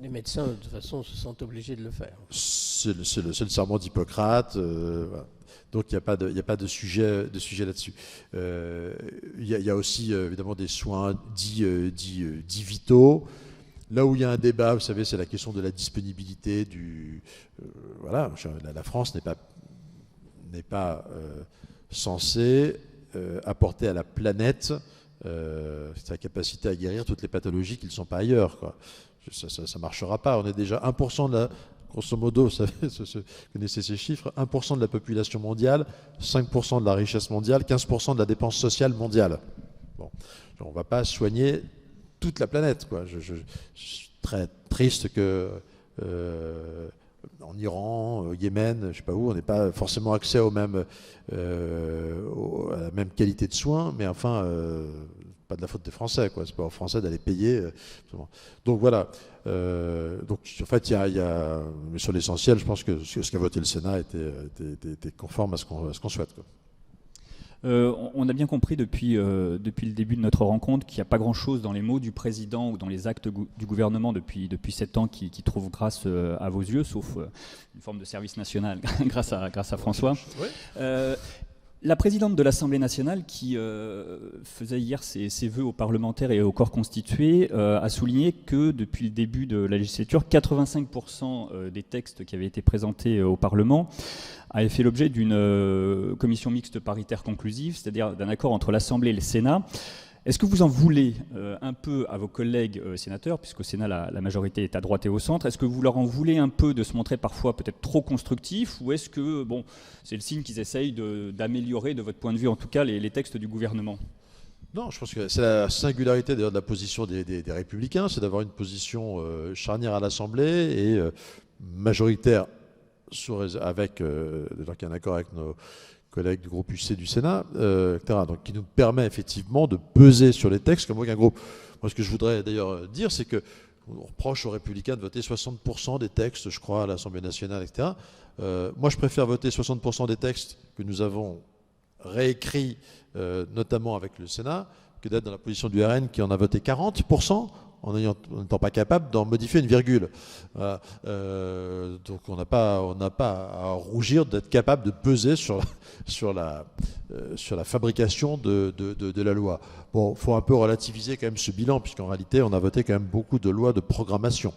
Les médecins, de toute façon, se sentent obligés de le faire. C'est le serment d'Hippocrate. Voilà. Donc il n'y a pas de sujet là-dessus. Il y a aussi évidemment des soins dits vitaux. Là où il y a un débat, vous savez, c'est la question de la disponibilité voilà, la France n'est pas censée apporter à la planète sa capacité à guérir toutes les pathologies qui ne sont pas ailleurs, quoi. Ça ne marchera pas. On est déjà 1% de la... Grosso modo, vous savez, vous connaissez ces chiffres, 1% de la population mondiale, 5% de la richesse mondiale, 15% de la dépense sociale mondiale. Bon, on ne va pas soigner toute la planète, quoi. Je suis très triste que en Iran, au Yémen, je ne sais pas où, on n'ait pas forcément accès à la même qualité de soins, mais enfin... pas de la faute des Français, quoi. C'est pas aux Français d'aller payer. Donc voilà. Donc en fait, mais sur l'essentiel, je pense que ce qu'a voté le Sénat était conforme à ce qu'on souhaite, quoi. On a bien compris depuis le début de notre rencontre qu'il n'y a pas grand-chose dans les mots du président ou dans les actes du gouvernement depuis 7 ans qui trouve grâce à vos yeux, sauf une forme de service national grâce à François. Oui. La présidente de l'Assemblée nationale, qui faisait hier ses vœux aux parlementaires et aux corps constitués, a souligné que depuis le début de la législature, 85% des textes qui avaient été présentés au Parlement avaient fait l'objet d'une commission mixte paritaire conclusive, c'est-à-dire d'un accord entre l'Assemblée et le Sénat. Est-ce que vous en voulez un peu à vos collègues sénateurs, puisqu'au Sénat la majorité est à droite et au centre, est-ce que vous leur en voulez un peu de se montrer parfois peut-être trop constructifs, ou est-ce que c'est le signe qu'ils essayent d'améliorer, de votre point de vue en tout cas, les textes du gouvernement ? Non, je pense que c'est la singularité d'ailleurs de la position des Républicains, c'est d'avoir une position charnière à l'Assemblée et majoritaire avec un accord avec nos collègues du groupe UC du Sénat, etc. Donc qui nous permet effectivement de peser sur les textes comme aucun groupe. Moi, ce que je voudrais d'ailleurs dire, c'est que on reproche aux Républicains de voter 60% des textes, je crois, à l'Assemblée nationale, etc. Moi, je préfère voter 60% des textes que nous avons réécrits, notamment avec le Sénat, que d'être dans la position du RN qui en a voté 40%. En n'étant pas capable d'en modifier une virgule. Voilà. Donc on n'a pas à rougir d'être capable de peser sur la fabrication de la loi. Bon, il faut un peu relativiser quand même ce bilan, puisqu'en réalité on a voté quand même beaucoup de lois de programmation.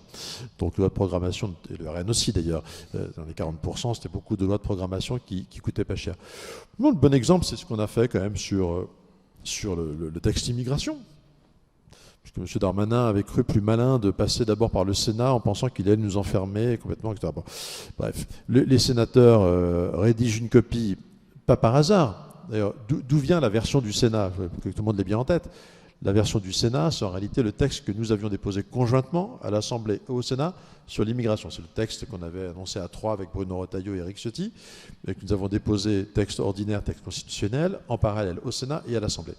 Donc loi de programmation, et le RN aussi d'ailleurs, dans les 40%, c'était beaucoup de lois de programmation qui coûtaient pas cher. Bon, le bon exemple, c'est ce qu'on a fait quand même sur le texte immigration. Puisque M. Darmanin avait cru plus malin de passer d'abord par le Sénat en pensant qu'il allait nous enfermer complètement, etc. Bon, bref, les sénateurs rédigent une copie, pas par hasard. D'ailleurs, d'où vient la version du Sénat? Que tout le monde l'ait bien en tête. La version du Sénat, c'est en réalité le texte que nous avions déposé conjointement à l'Assemblée et au Sénat sur l'immigration. C'est le texte qu'on avait annoncé à 3 avec Bruno Retailleau et Éric Ciotti, et que nous avons déposé texte ordinaire, texte constitutionnel, en parallèle au Sénat et à l'Assemblée.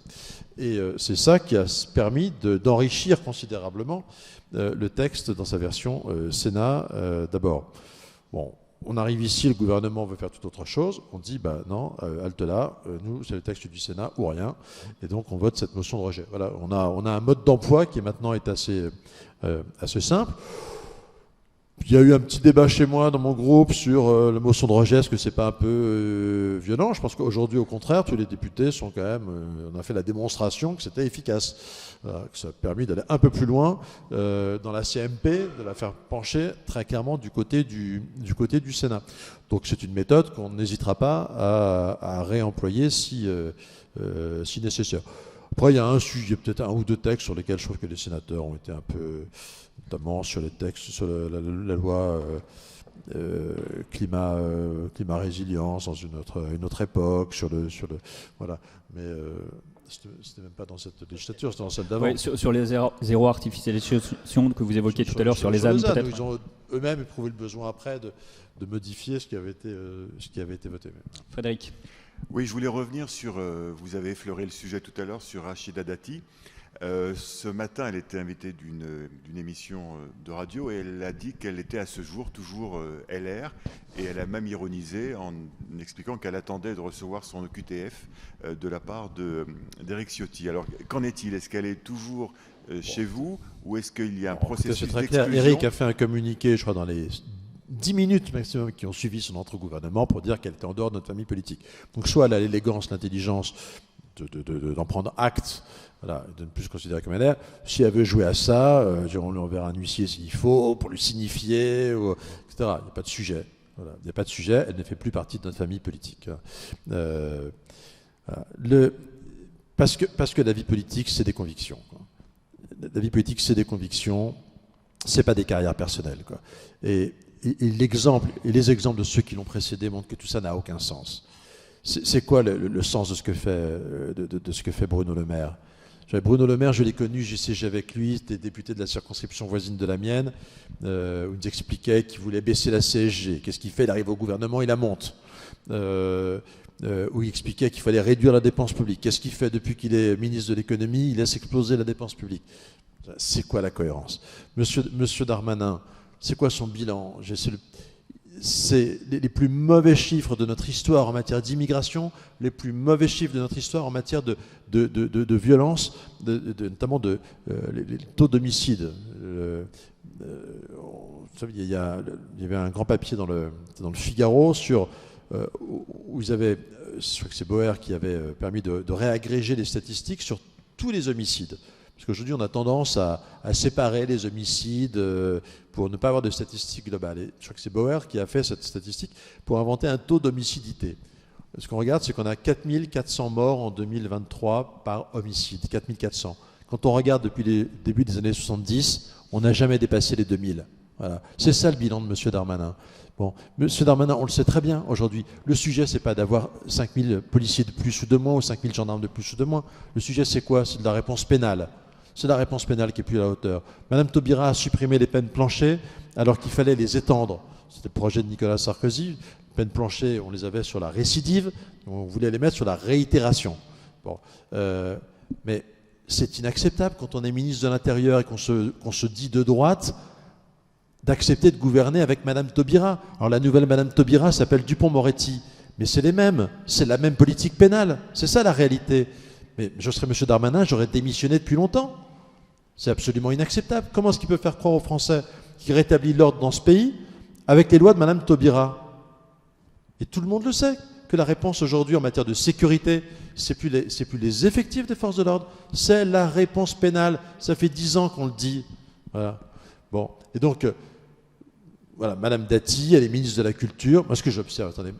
Et c'est ça qui a permis d'enrichir considérablement le texte dans sa version Sénat d'abord. Bon. On arrive ici, le gouvernement veut faire toute autre chose. On dit, non, halte là, nous, c'est le texte du Sénat ou rien. Et donc, on vote cette motion de rejet. Voilà, on a un mode d'emploi qui maintenant est assez simple. Il y a eu un petit débat chez moi dans mon groupe sur la motion de rejet, est-ce que c'est pas un peu violent? Je pense qu'aujourd'hui, au contraire, tous les députés sont quand même... on a fait la démonstration que c'était efficace, voilà, que ça a permis d'aller un peu plus loin dans la CMP, de la faire pencher très clairement du côté du Sénat. Donc c'est une méthode qu'on n'hésitera pas à réemployer si nécessaire. Après, il y a peut-être un ou deux textes sur lesquels je trouve que les sénateurs ont été un peu... notamment sur les textes, sur la loi climat résilience dans une autre époque, voilà. Mais c'était même pas dans cette législature, c'était dans celle d'avant. Oui, sur les zéro artificialisation que vous évoquiez tout à l'heure, sur les ânes peut-être. Ils ont eux-mêmes éprouvé le besoin après de modifier ce qui avait été voté. Frédéric. Oui, je voulais revenir sur, vous avez effleuré le sujet tout à l'heure sur Rachida Dati. Ce matin, elle était invitée d'une émission de radio et elle a dit qu'elle était à ce jour toujours LR et elle a même ironisé en expliquant qu'elle attendait de recevoir son EQTF de la part d'Éric Ciotti. Alors, qu'en est-il? Est-ce qu'elle est toujours chez vous ou est-ce qu'il y a un processus d'exclusion? C'est très clair. Éric a fait un communiqué, je crois, dans les 10 minutes maximum qui ont suivi son entre-gouvernement pour dire qu'elle était en dehors de notre famille politique. Donc soit elle a l'élégance, l'intelligence d'en prendre acte, voilà, de ne plus se considérer comme LR. Si elle veut jouer à ça, on lui enverra un huissier s'il faut, pour lui signifier, etc. Il n'y a pas de sujet. Voilà. Il n'y a pas de sujet, elle ne fait plus partie de notre famille politique. Parce que la vie politique, c'est des convictions. Quoi. La vie politique, c'est des convictions, c'est pas des carrières personnelles. Quoi. Et les exemples de ceux qui l'ont précédé montrent que tout ça n'a aucun sens. C'est quoi le sens de ce que fait Bruno Le Maire? Bruno Le Maire, je l'ai connu, j'ai siégé avec lui, c'était député de la circonscription voisine de la mienne, où il nous expliquait qu'il voulait baisser la CSG. Qu'est-ce qu'il fait? Il arrive au gouvernement, il la monte. Où il expliquait qu'il fallait réduire la dépense publique. Qu'est-ce qu'il fait depuis qu'il est ministre de l'économie? Il laisse exploser la dépense publique. C'est quoi la cohérence? Monsieur Darmanin, c'est quoi son bilan? C'est les plus mauvais chiffres de notre histoire en matière d'immigration, les plus mauvais chiffres de notre histoire en matière de violence, notamment les taux d'homicide. Il y avait un grand papier dans le Figaro sur où ils avaient, je crois que c'est Boer qui avait permis de réagréger les statistiques sur tous les homicides. Parce qu'aujourd'hui, on a tendance à séparer les homicides pour ne pas avoir de statistiques globales. Et je crois que c'est Bauer qui a fait cette statistique pour inventer un taux d'homicidité. Ce qu'on regarde, c'est qu'on a 4400 morts en 2023 par homicide. 4400. Quand on regarde depuis les débuts des années 70, on n'a jamais dépassé les 2000. Voilà. C'est ça le bilan de M. Darmanin. Bon, M. Darmanin, on le sait très bien aujourd'hui. Le sujet, c'est pas d'avoir 5000 policiers de plus ou de moins ou 5000 gendarmes de plus ou de moins. Le sujet, c'est quoi? C'est de la réponse pénale. C'est la réponse pénale qui est plus à la hauteur. Madame Taubira a supprimé les peines planchers alors qu'il fallait les étendre. C'était le projet de Nicolas Sarkozy. Les peines planchers, on les avait sur la récidive, on voulait les mettre sur la réitération. Bon, mais c'est inacceptable quand on est ministre de l'Intérieur et qu'on se dit de droite d'accepter de gouverner avec Madame Taubira. Alors la nouvelle Madame Taubira s'appelle Dupond-Moretti, mais c'est les mêmes, c'est la même politique pénale. C'est ça la réalité. Mais je serais M. Darmanin, j'aurais démissionné depuis longtemps. C'est absolument inacceptable. Comment est-ce qu'il peut faire croire aux Français qu'il rétablit l'ordre dans ce pays avec les lois de Mme Taubira? Et tout le monde le sait, que la réponse aujourd'hui en matière de sécurité, c'est plus les effectifs des forces de l'ordre, c'est la réponse pénale. Ça fait 10 ans qu'on le dit. Voilà. Bon. Et donc, voilà, Mme Dati, elle est ministre de la Culture. Moi, ce que j'observe, attendez,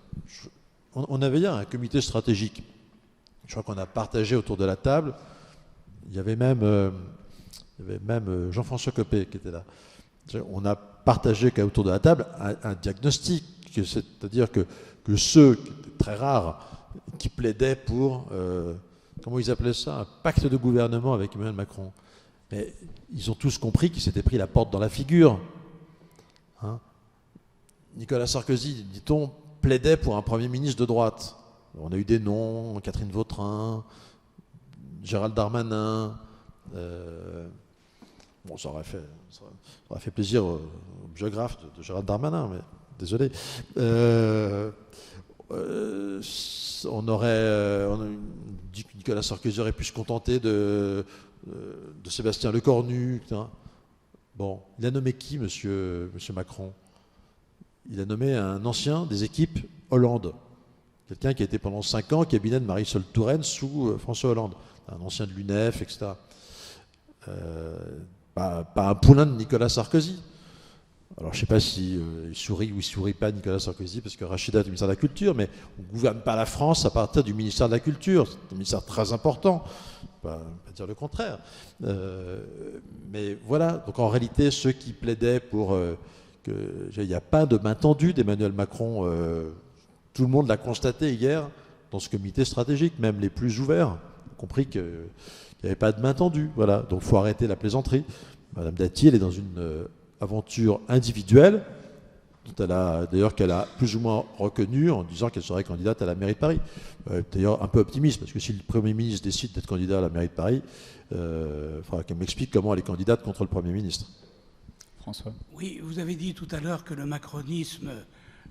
on avait hier un comité stratégique. Je crois qu'on a partagé autour de la table. Il y avait même Jean-François Copé qui était là. On a partagé autour de la table un diagnostic, c'est-à-dire que ceux, qui étaient très rares, qui plaidaient pour, comment ils appelaient ça, un pacte de gouvernement avec Emmanuel Macron. Mais ils ont tous compris qu'ils s'étaient pris la porte dans la figure. Hein? Nicolas Sarkozy, dit-on, plaidait pour un Premier ministre de droite. On a eu des noms, Catherine Vautrin, Gérald Darmanin. Bon, ça aurait fait plaisir au biographe de Gérald Darmanin, mais désolé. On a dit que Nicolas Sarkozy aurait pu se contenter de Sébastien Lecornu, etc. Bon, il a nommé qui, monsieur Macron? Il a nommé un ancien des équipes Hollande. Quelqu'un qui a été pendant 5 ans au cabinet de Marisol Touraine sous François Hollande. Un ancien de l'UNEF, etc. Pas un poulain de Nicolas Sarkozy. Alors je ne sais pas si il sourit ou il ne sourit pas Nicolas Sarkozy, parce que Rachida est au ministère de la Culture, mais on ne gouverne pas la France à partir du ministère de la Culture. C'est un ministère très important, pas dire le contraire. Mais voilà, donc en réalité, ceux qui plaidaient pour qu'il n'y a pas de main tendue d'Emmanuel Macron, tout le monde l'a constaté hier dans ce comité stratégique, même les plus ouverts, ont compris qu'il n'y avait pas de main tendue. Voilà, donc il faut arrêter la plaisanterie. Madame Dati, elle est dans une aventure individuelle, d'ailleurs qu'elle a plus ou moins reconnue en disant qu'elle serait candidate à la mairie de Paris. D'ailleurs un peu optimiste, parce que si le Premier ministre décide d'être candidat à la mairie de Paris, il faudra qu'elle m'explique comment elle est candidate contre le Premier ministre. François. Oui, vous avez dit tout à l'heure que le macronisme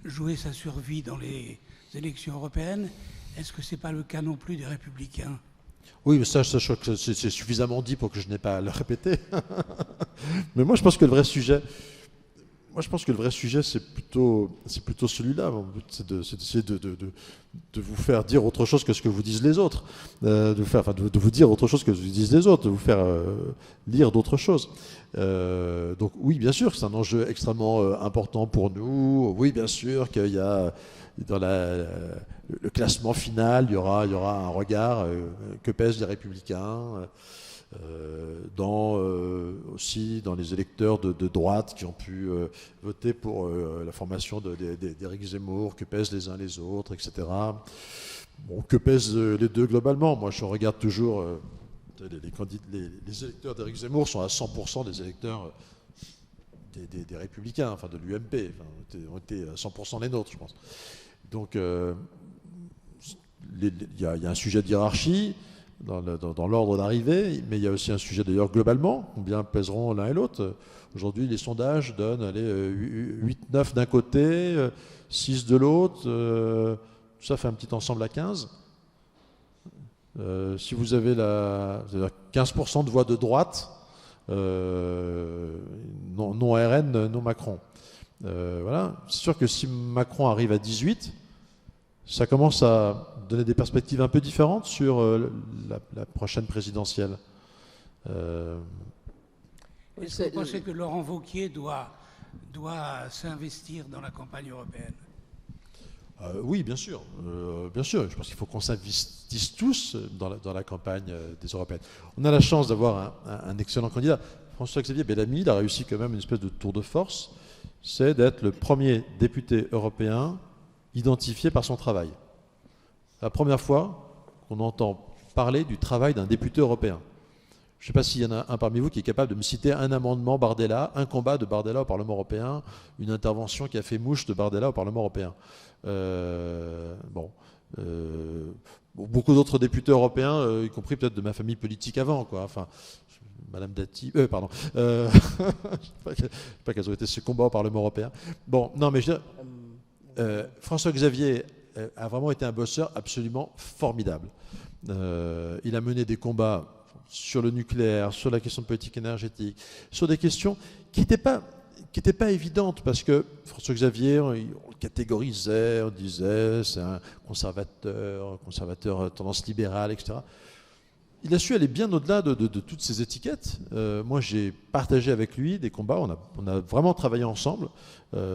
jouait sa survie dans les élections européennes. Est-ce que ce n'est pas le cas non plus des Républicains? Oui, mais ça, je crois que c'est suffisamment dit pour que je n'ai pas à le répéter. Mais moi, je pense que le vrai sujet, c'est plutôt celui-là. Mon but, c'est d'essayer de vous faire dire autre chose que ce que vous disent les autres, de vous dire autre chose que ce que disent les autres, de vous faire lire d'autres choses. Donc oui, bien sûr, c'est un enjeu extrêmement important pour nous. Oui, bien sûr qu'il y a dans le classement final, il y aura un regard que pèsent les Républicains. Aussi dans les électeurs de droite qui ont pu voter pour la formation d'Éric Zemmour, que pèsent les uns les autres, etc. Bon, que pèsent les deux globalement? Moi, je regarde toujours, les électeurs d'Éric Zemmour sont à 100% des électeurs des Républicains, enfin de l'UMP, ont été à 100% les nôtres, je pense. Donc, il y a un sujet de hiérarchie dans l'ordre d'arrivée, mais il y a aussi un sujet d'ailleurs globalement, combien pèseront l'un et l'autre. Aujourd'hui, les sondages donnent 8-9 d'un côté, 6 de l'autre, tout ça fait un petit ensemble à 15. Si vous avez 15% de voix de droite, non RN, non Macron. Voilà. C'est sûr que si Macron arrive à 18, ça commence à donner des perspectives un peu différentes sur la prochaine présidentielle. Est-ce que vous pensez que Laurent Wauquiez doit s'investir dans la campagne européenne? Oui, bien sûr. Bien sûr. Je pense qu'il faut qu'on s'investisse tous dans la campagne des européennes. On a la chance d'avoir un excellent candidat. François-Xavier Bellamy, il a réussi quand même une espèce de tour de force, c'est d'être le premier député européen identifié par son travail. C'est la première fois qu'on entend parler du travail d'un député européen. Je ne sais pas s'il y en a un parmi vous qui est capable de me citer un amendement Bardella, un combat de Bardella au Parlement européen, une intervention qui a fait mouche de Bardella au Parlement européen. Beaucoup d'autres députés européens, y compris peut-être de ma famille politique avant, quoi. Enfin, Madame Dati, pardon. Je ne sais pas quels ont été ces combats au Parlement européen. Bon, non, mais je veux dire, François-Xavier a vraiment été un bosseur absolument formidable. Il a mené des combats sur le nucléaire, sur la question de politique énergétique, sur des questions qui n'étaient pas évidentes, parce que François-Xavier, on le catégorisait, on disait c'est un conservateur tendance libérale, etc. Il a su aller bien au-delà de toutes ces étiquettes. Moi, j'ai partagé avec lui des combats. On a vraiment travaillé ensemble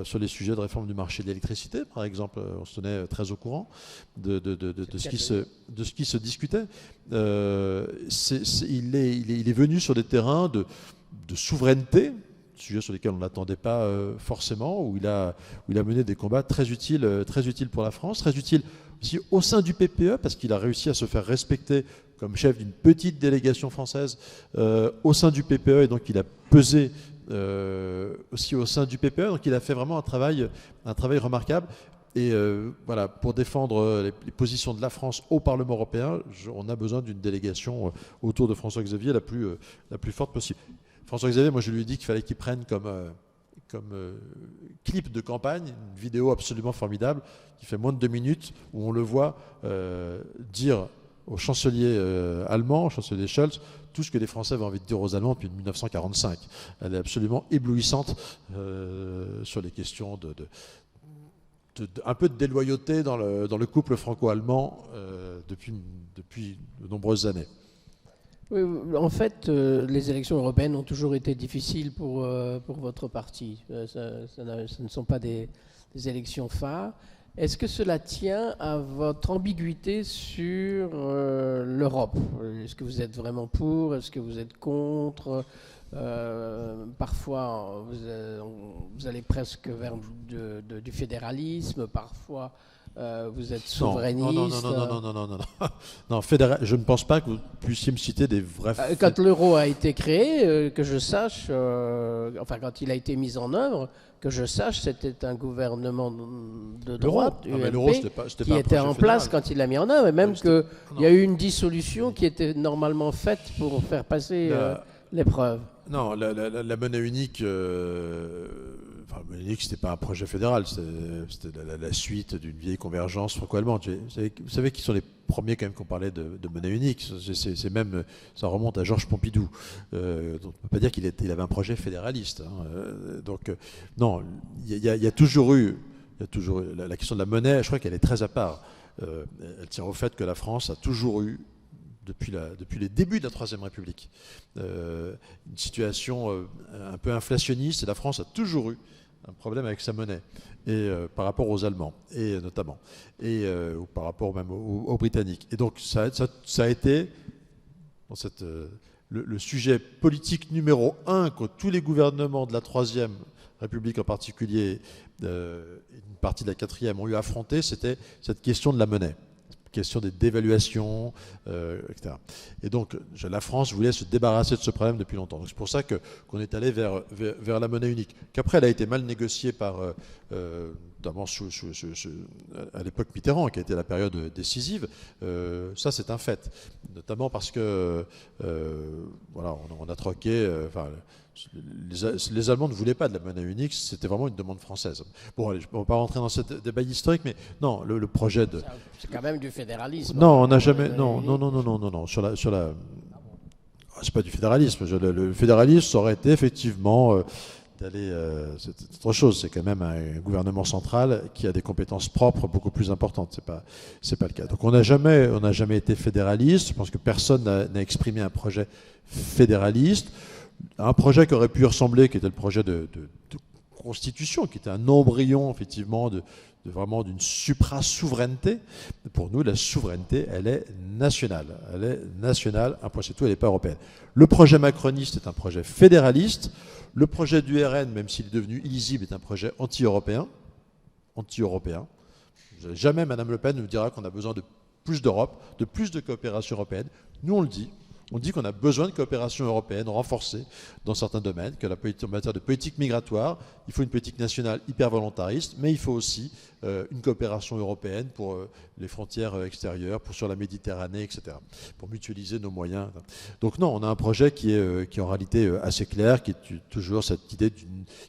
sur les sujets de réforme du marché de l'électricité, par exemple. On se tenait très au courant de ce qui se discutait. Il est venu sur des terrains de souveraineté, sujets sur lesquels on n'attendait pas forcément, où il a mené des combats très utiles pour la France, très utiles aussi au sein du PPE, parce qu'il a réussi à se faire respecter comme chef d'une petite délégation française au sein du PPE, et donc il a pesé aussi au sein du PPE, donc il a fait vraiment un travail remarquable. Et voilà, pour défendre les positions de la France au Parlement européen, on a besoin d'une délégation autour de François-Xavier la plus forte possible. François-Xavier, moi je lui ai dit qu'il fallait qu'il prenne comme clip de campagne une vidéo absolument formidable qui fait moins de 2 minutes, où on le voit dire au chancelier allemand, au chancelier Scholz, tout ce que les Français avaient envie de dire aux Allemands depuis 1945. Elle est absolument éblouissante sur les questions un peu de déloyauté dans le couple franco-allemand depuis de nombreuses années. Oui, en fait, les élections européennes ont toujours été difficiles pour votre parti. Ce ne sont pas des élections phares. Est-ce que cela tient à votre ambiguïté sur l'Europe? Est-ce que vous êtes vraiment pour? Est-ce que vous êtes contre? Parfois, vous allez presque vers du fédéralisme. Parfois, vous êtes souverainiste. Non, je ne pense pas que vous puissiez me citer des vrais... Quand l'euro a été créé, que je sache, enfin quand il a été mis en œuvre, que je sache, c'était un gouvernement de droite, UMP, qui était en place quand il l'a mis en œuvre, et même qu'il y a eu une dissolution qui était normalement faite pour faire passer l'épreuve. Non, la monnaie unique... Enfin, la monnaie unique, ce n'était pas un projet fédéral, c'était la suite d'une vieille convergence franco-allemande. Vous savez qui sont les premiers quand même qu'on parlait de monnaie unique? C'est même, ça remonte à Georges Pompidou. Donc on ne peut pas dire qu'il avait un projet fédéraliste. Donc non, il y a toujours eu la question de la monnaie. Je crois qu'elle est très à part. Elle tient au fait que la France a toujours eu, depuis les débuts de la Troisième République, une situation un peu inflationniste, et la France a toujours eu un problème avec sa monnaie, et par rapport aux Allemands, et notamment, et par rapport même aux Britanniques. Et donc ça a été dans le sujet politique numéro 1 que tous les gouvernements de la Troisième République en particulier, une partie de la Quatrième ont eu à affronter, c'était cette question de la monnaie. Question des dévaluations, etc. Et donc, la France voulait se débarrasser de ce problème depuis longtemps. C'est pour ça qu'on est allé vers la monnaie unique, qu'après elle a été mal négociée par, notamment à l'époque Mitterrand, qui a été la période décisive. Ça, c'est un fait. Notamment parce que, voilà, on a troqué... les Allemands ne voulaient pas de la monnaie unique, c'était vraiment une demande française. Bon, allez, on ne va pas rentrer dans ce débat historique, mais non, le projet de... C'est quand même du fédéralisme. Non, on n'a jamais... Non. C'est pas du fédéralisme. Le fédéralisme, ça aurait été effectivement d'aller... c'est autre chose, c'est quand même un gouvernement central qui a des compétences propres beaucoup plus importantes. C'est pas le cas. Donc on n'a jamais été fédéraliste. Je pense que personne n'a exprimé un projet fédéraliste. Un projet qui aurait pu ressembler, qui était le projet de constitution, qui était un embryon effectivement vraiment d'une supra-souveraineté. Pour nous, la souveraineté, elle est nationale. Elle est nationale, un point c'est tout, elle n'est pas européenne. Le projet macroniste est un projet fédéraliste. Le projet du RN, même s'il est devenu illisible, est un projet anti-européen. Jamais Mme Le Pen ne nous dira qu'on a besoin de plus d'Europe, de plus de coopération européenne. Nous, on le dit. On dit qu'on a besoin de coopération européenne renforcée dans certains domaines, en matière de politique migratoire, il faut une politique nationale hyper volontariste, mais il faut aussi une coopération européenne pour les frontières extérieures, sur la Méditerranée, etc., pour mutualiser nos moyens. Donc non, on a un projet qui est en réalité assez clair, qui est toujours cette idée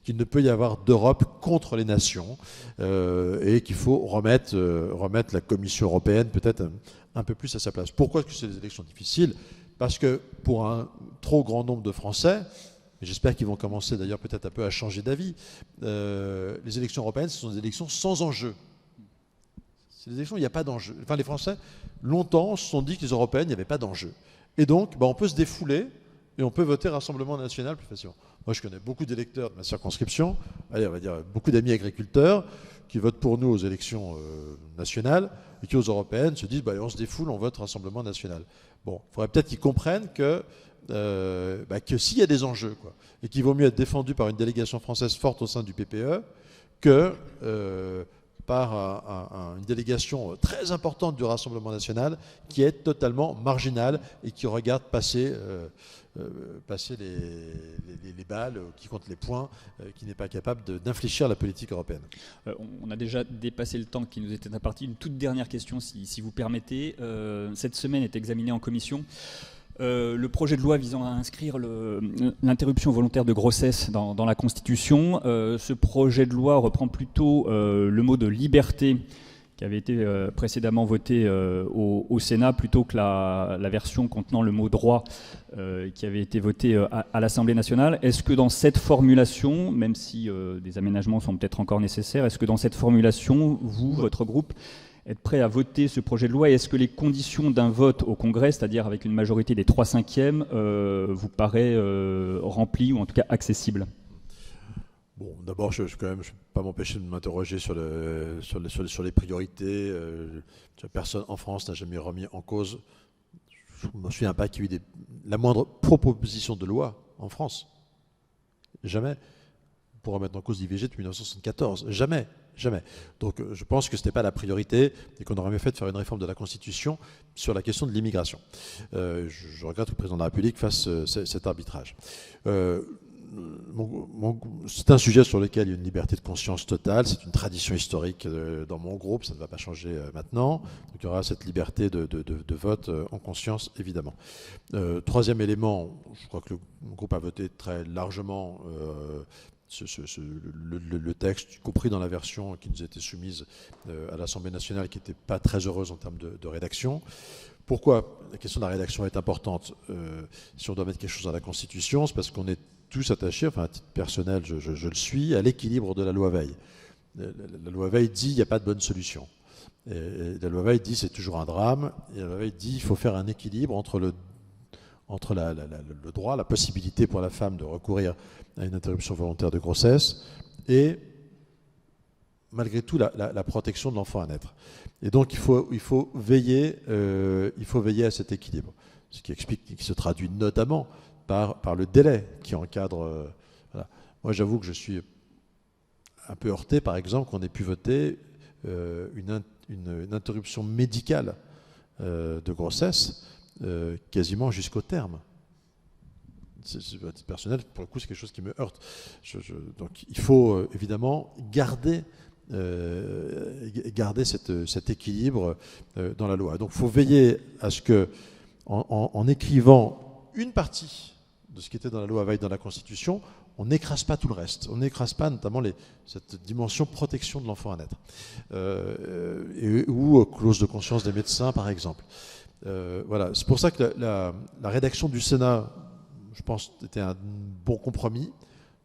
qu'il ne peut y avoir d'Europe contre les nations, et qu'il faut remettre la Commission européenne peut-être un peu plus à sa place. Pourquoi est-ce que c'est des élections difficiles ? Parce que pour un trop grand nombre de Français, et j'espère qu'ils vont commencer d'ailleurs peut-être un peu à changer d'avis, les élections européennes, ce sont des élections sans enjeu. C'est des élections où il n'y a pas d'enjeu. Enfin, les Français, longtemps, se sont dit que les européennes, il n'y avait pas d'enjeu. Et donc, on peut se défouler et on peut voter Rassemblement national plus facilement. Moi, je connais beaucoup d'électeurs de ma circonscription, allez, on va dire beaucoup d'amis agriculteurs, qui votent pour nous aux élections nationales et qui, aux européennes, se disent on se défoule, on vote Rassemblement national. Bon, il faudrait peut-être qu'ils comprennent que s'il y a des enjeux, et qu'il vaut mieux être défendu par une délégation française forte au sein du PPE que par une délégation très importante du Rassemblement national qui est totalement marginale et qui regarde passer les balles, qui compte les points, qui n'est pas capable d'infléchir la politique européenne. On a déjà dépassé le temps qui nous était imparti. Une toute dernière question, si vous permettez. Cette semaine est examiné en commission le projet de loi visant à inscrire l'interruption volontaire de grossesse dans la Constitution. Ce projet de loi reprend plutôt le mot de liberté qui avait été précédemment votée au Sénat, plutôt que la version contenant le mot droit qui avait été votée à l'Assemblée nationale. Est-ce que dans cette formulation, même si des aménagements sont peut-être encore nécessaires, est-ce que dans cette formulation, vous, votre groupe, êtes prêt à voter ce projet de loi, et est-ce que les conditions d'un vote au Congrès, c'est-à-dire avec une majorité des 3/5, vous paraît remplies ou en tout cas accessibles? Bon, d'abord, je ne peux pas m'empêcher de m'interroger sur les priorités. Personne en France n'a jamais remis en cause, je ne me souviens pas qu'il y ait eu la moindre proposition de loi en France. Jamais. Pour remettre en cause l'IVG depuis 1974. Jamais. Jamais. Donc je pense que ce n'était pas la priorité et qu'on aurait mieux fait de faire une réforme de la Constitution sur la question de l'immigration. Je regrette que le président de la République fasse cet arbitrage. C'est un sujet sur lequel il y a une liberté de conscience totale, c'est une tradition historique dans mon groupe, ça ne va pas changer maintenant. Donc il y aura cette liberté de vote en conscience, évidemment. Troisième élément, je crois que le groupe a voté très largement le texte, y compris dans la version qui nous a été soumise à l'Assemblée nationale, qui n'était pas très heureuse en termes de rédaction. Pourquoi la question de la rédaction est importante? Si on doit mettre quelque chose dans la Constitution, c'est parce qu'on est tous attachés, enfin à titre personnel, je le suis, à l'équilibre de la loi Veil. La loi Veil dit qu'il n'y a pas de bonne solution. Et la loi Veil dit c'est toujours un drame. Et la loi Veil dit qu'il faut faire un équilibre entre le droit, la possibilité pour la femme de recourir à une interruption volontaire de grossesse et malgré tout la protection de l'enfant à naître. Et donc il faut veiller à cet équilibre, ce qui explique, qui se traduit notamment par le délai qui encadre. Voilà. Moi j'avoue que je suis un peu heurté, par exemple, qu'on ait pu voter une interruption médicale de grossesse quasiment jusqu'au terme. C'est personnel, pour le coup, c'est quelque chose qui me heurte. Donc il faut évidemment garder cet équilibre dans la loi. Donc il faut veiller à ce que, en écrivant une partie de ce qui était dans la loi Veil dans la Constitution, on n'écrase pas tout le reste. On n'écrase pas notamment cette dimension protection de l'enfant à naître. Ou clause de conscience des médecins, par exemple. Voilà. C'est pour ça que la rédaction du Sénat, je pense, était un bon compromis.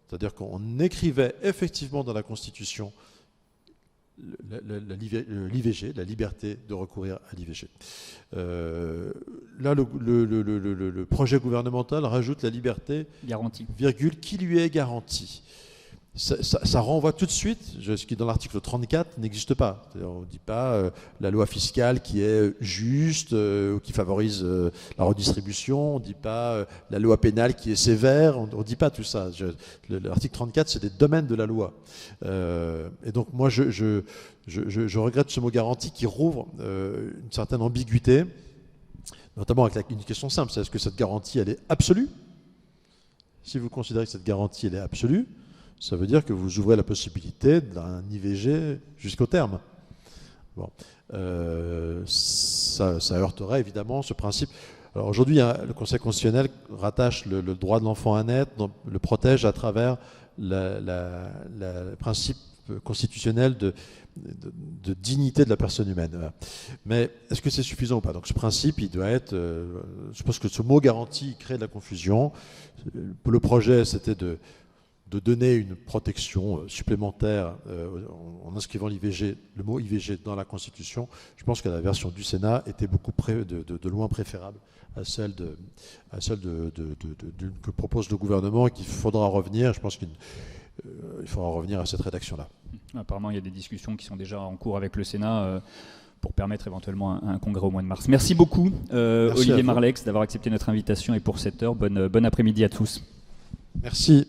C'est-à-dire qu'on écrivait effectivement dans la Constitution l'IVG, la liberté de recourir à l'IVG. Là, le projet gouvernemental rajoute la liberté, garantie, virgule, qui lui est garantie. Ça renvoie tout de suite, ce qui dans l'article 34 n'existe pas. On ne dit pas la loi fiscale qui est juste ou qui favorise la redistribution, on ne dit pas la loi pénale qui est sévère, on ne dit pas tout ça. L'article 34, c'est des domaines de la loi. Et donc moi, je regrette ce mot garantie qui rouvre une certaine ambiguïté, notamment avec une question simple, c'est est-ce que cette garantie, elle est absolue? Si vous considérez que cette garantie, elle est absolue, ça veut dire que vous ouvrez la possibilité d'un IVG jusqu'au terme. Bon. Ça heurterait évidemment ce principe. Alors aujourd'hui, le Conseil constitutionnel rattache le droit de l'enfant à naître, le protège à travers le principe constitutionnel de dignité de la personne humaine. Voilà. Mais est-ce que c'est suffisant ou pas? Donc ce principe, il doit être... je pense que ce mot garantie crée de la confusion. Le projet, c'était de donner une protection supplémentaire en inscrivant l'IVG, le mot IVG dans la Constitution. Je pense que la version du Sénat était beaucoup de loin préférable à celle que propose le gouvernement et qu'il faudra revenir. Je pense qu'il faudra revenir à cette rédaction-là. Apparemment, il y a des discussions qui sont déjà en cours avec le Sénat pour permettre éventuellement un congrès au mois de mars. Merci beaucoup, Olivier Marleix, d'avoir accepté notre invitation et pour cette heure. Bon après-midi à tous. Merci.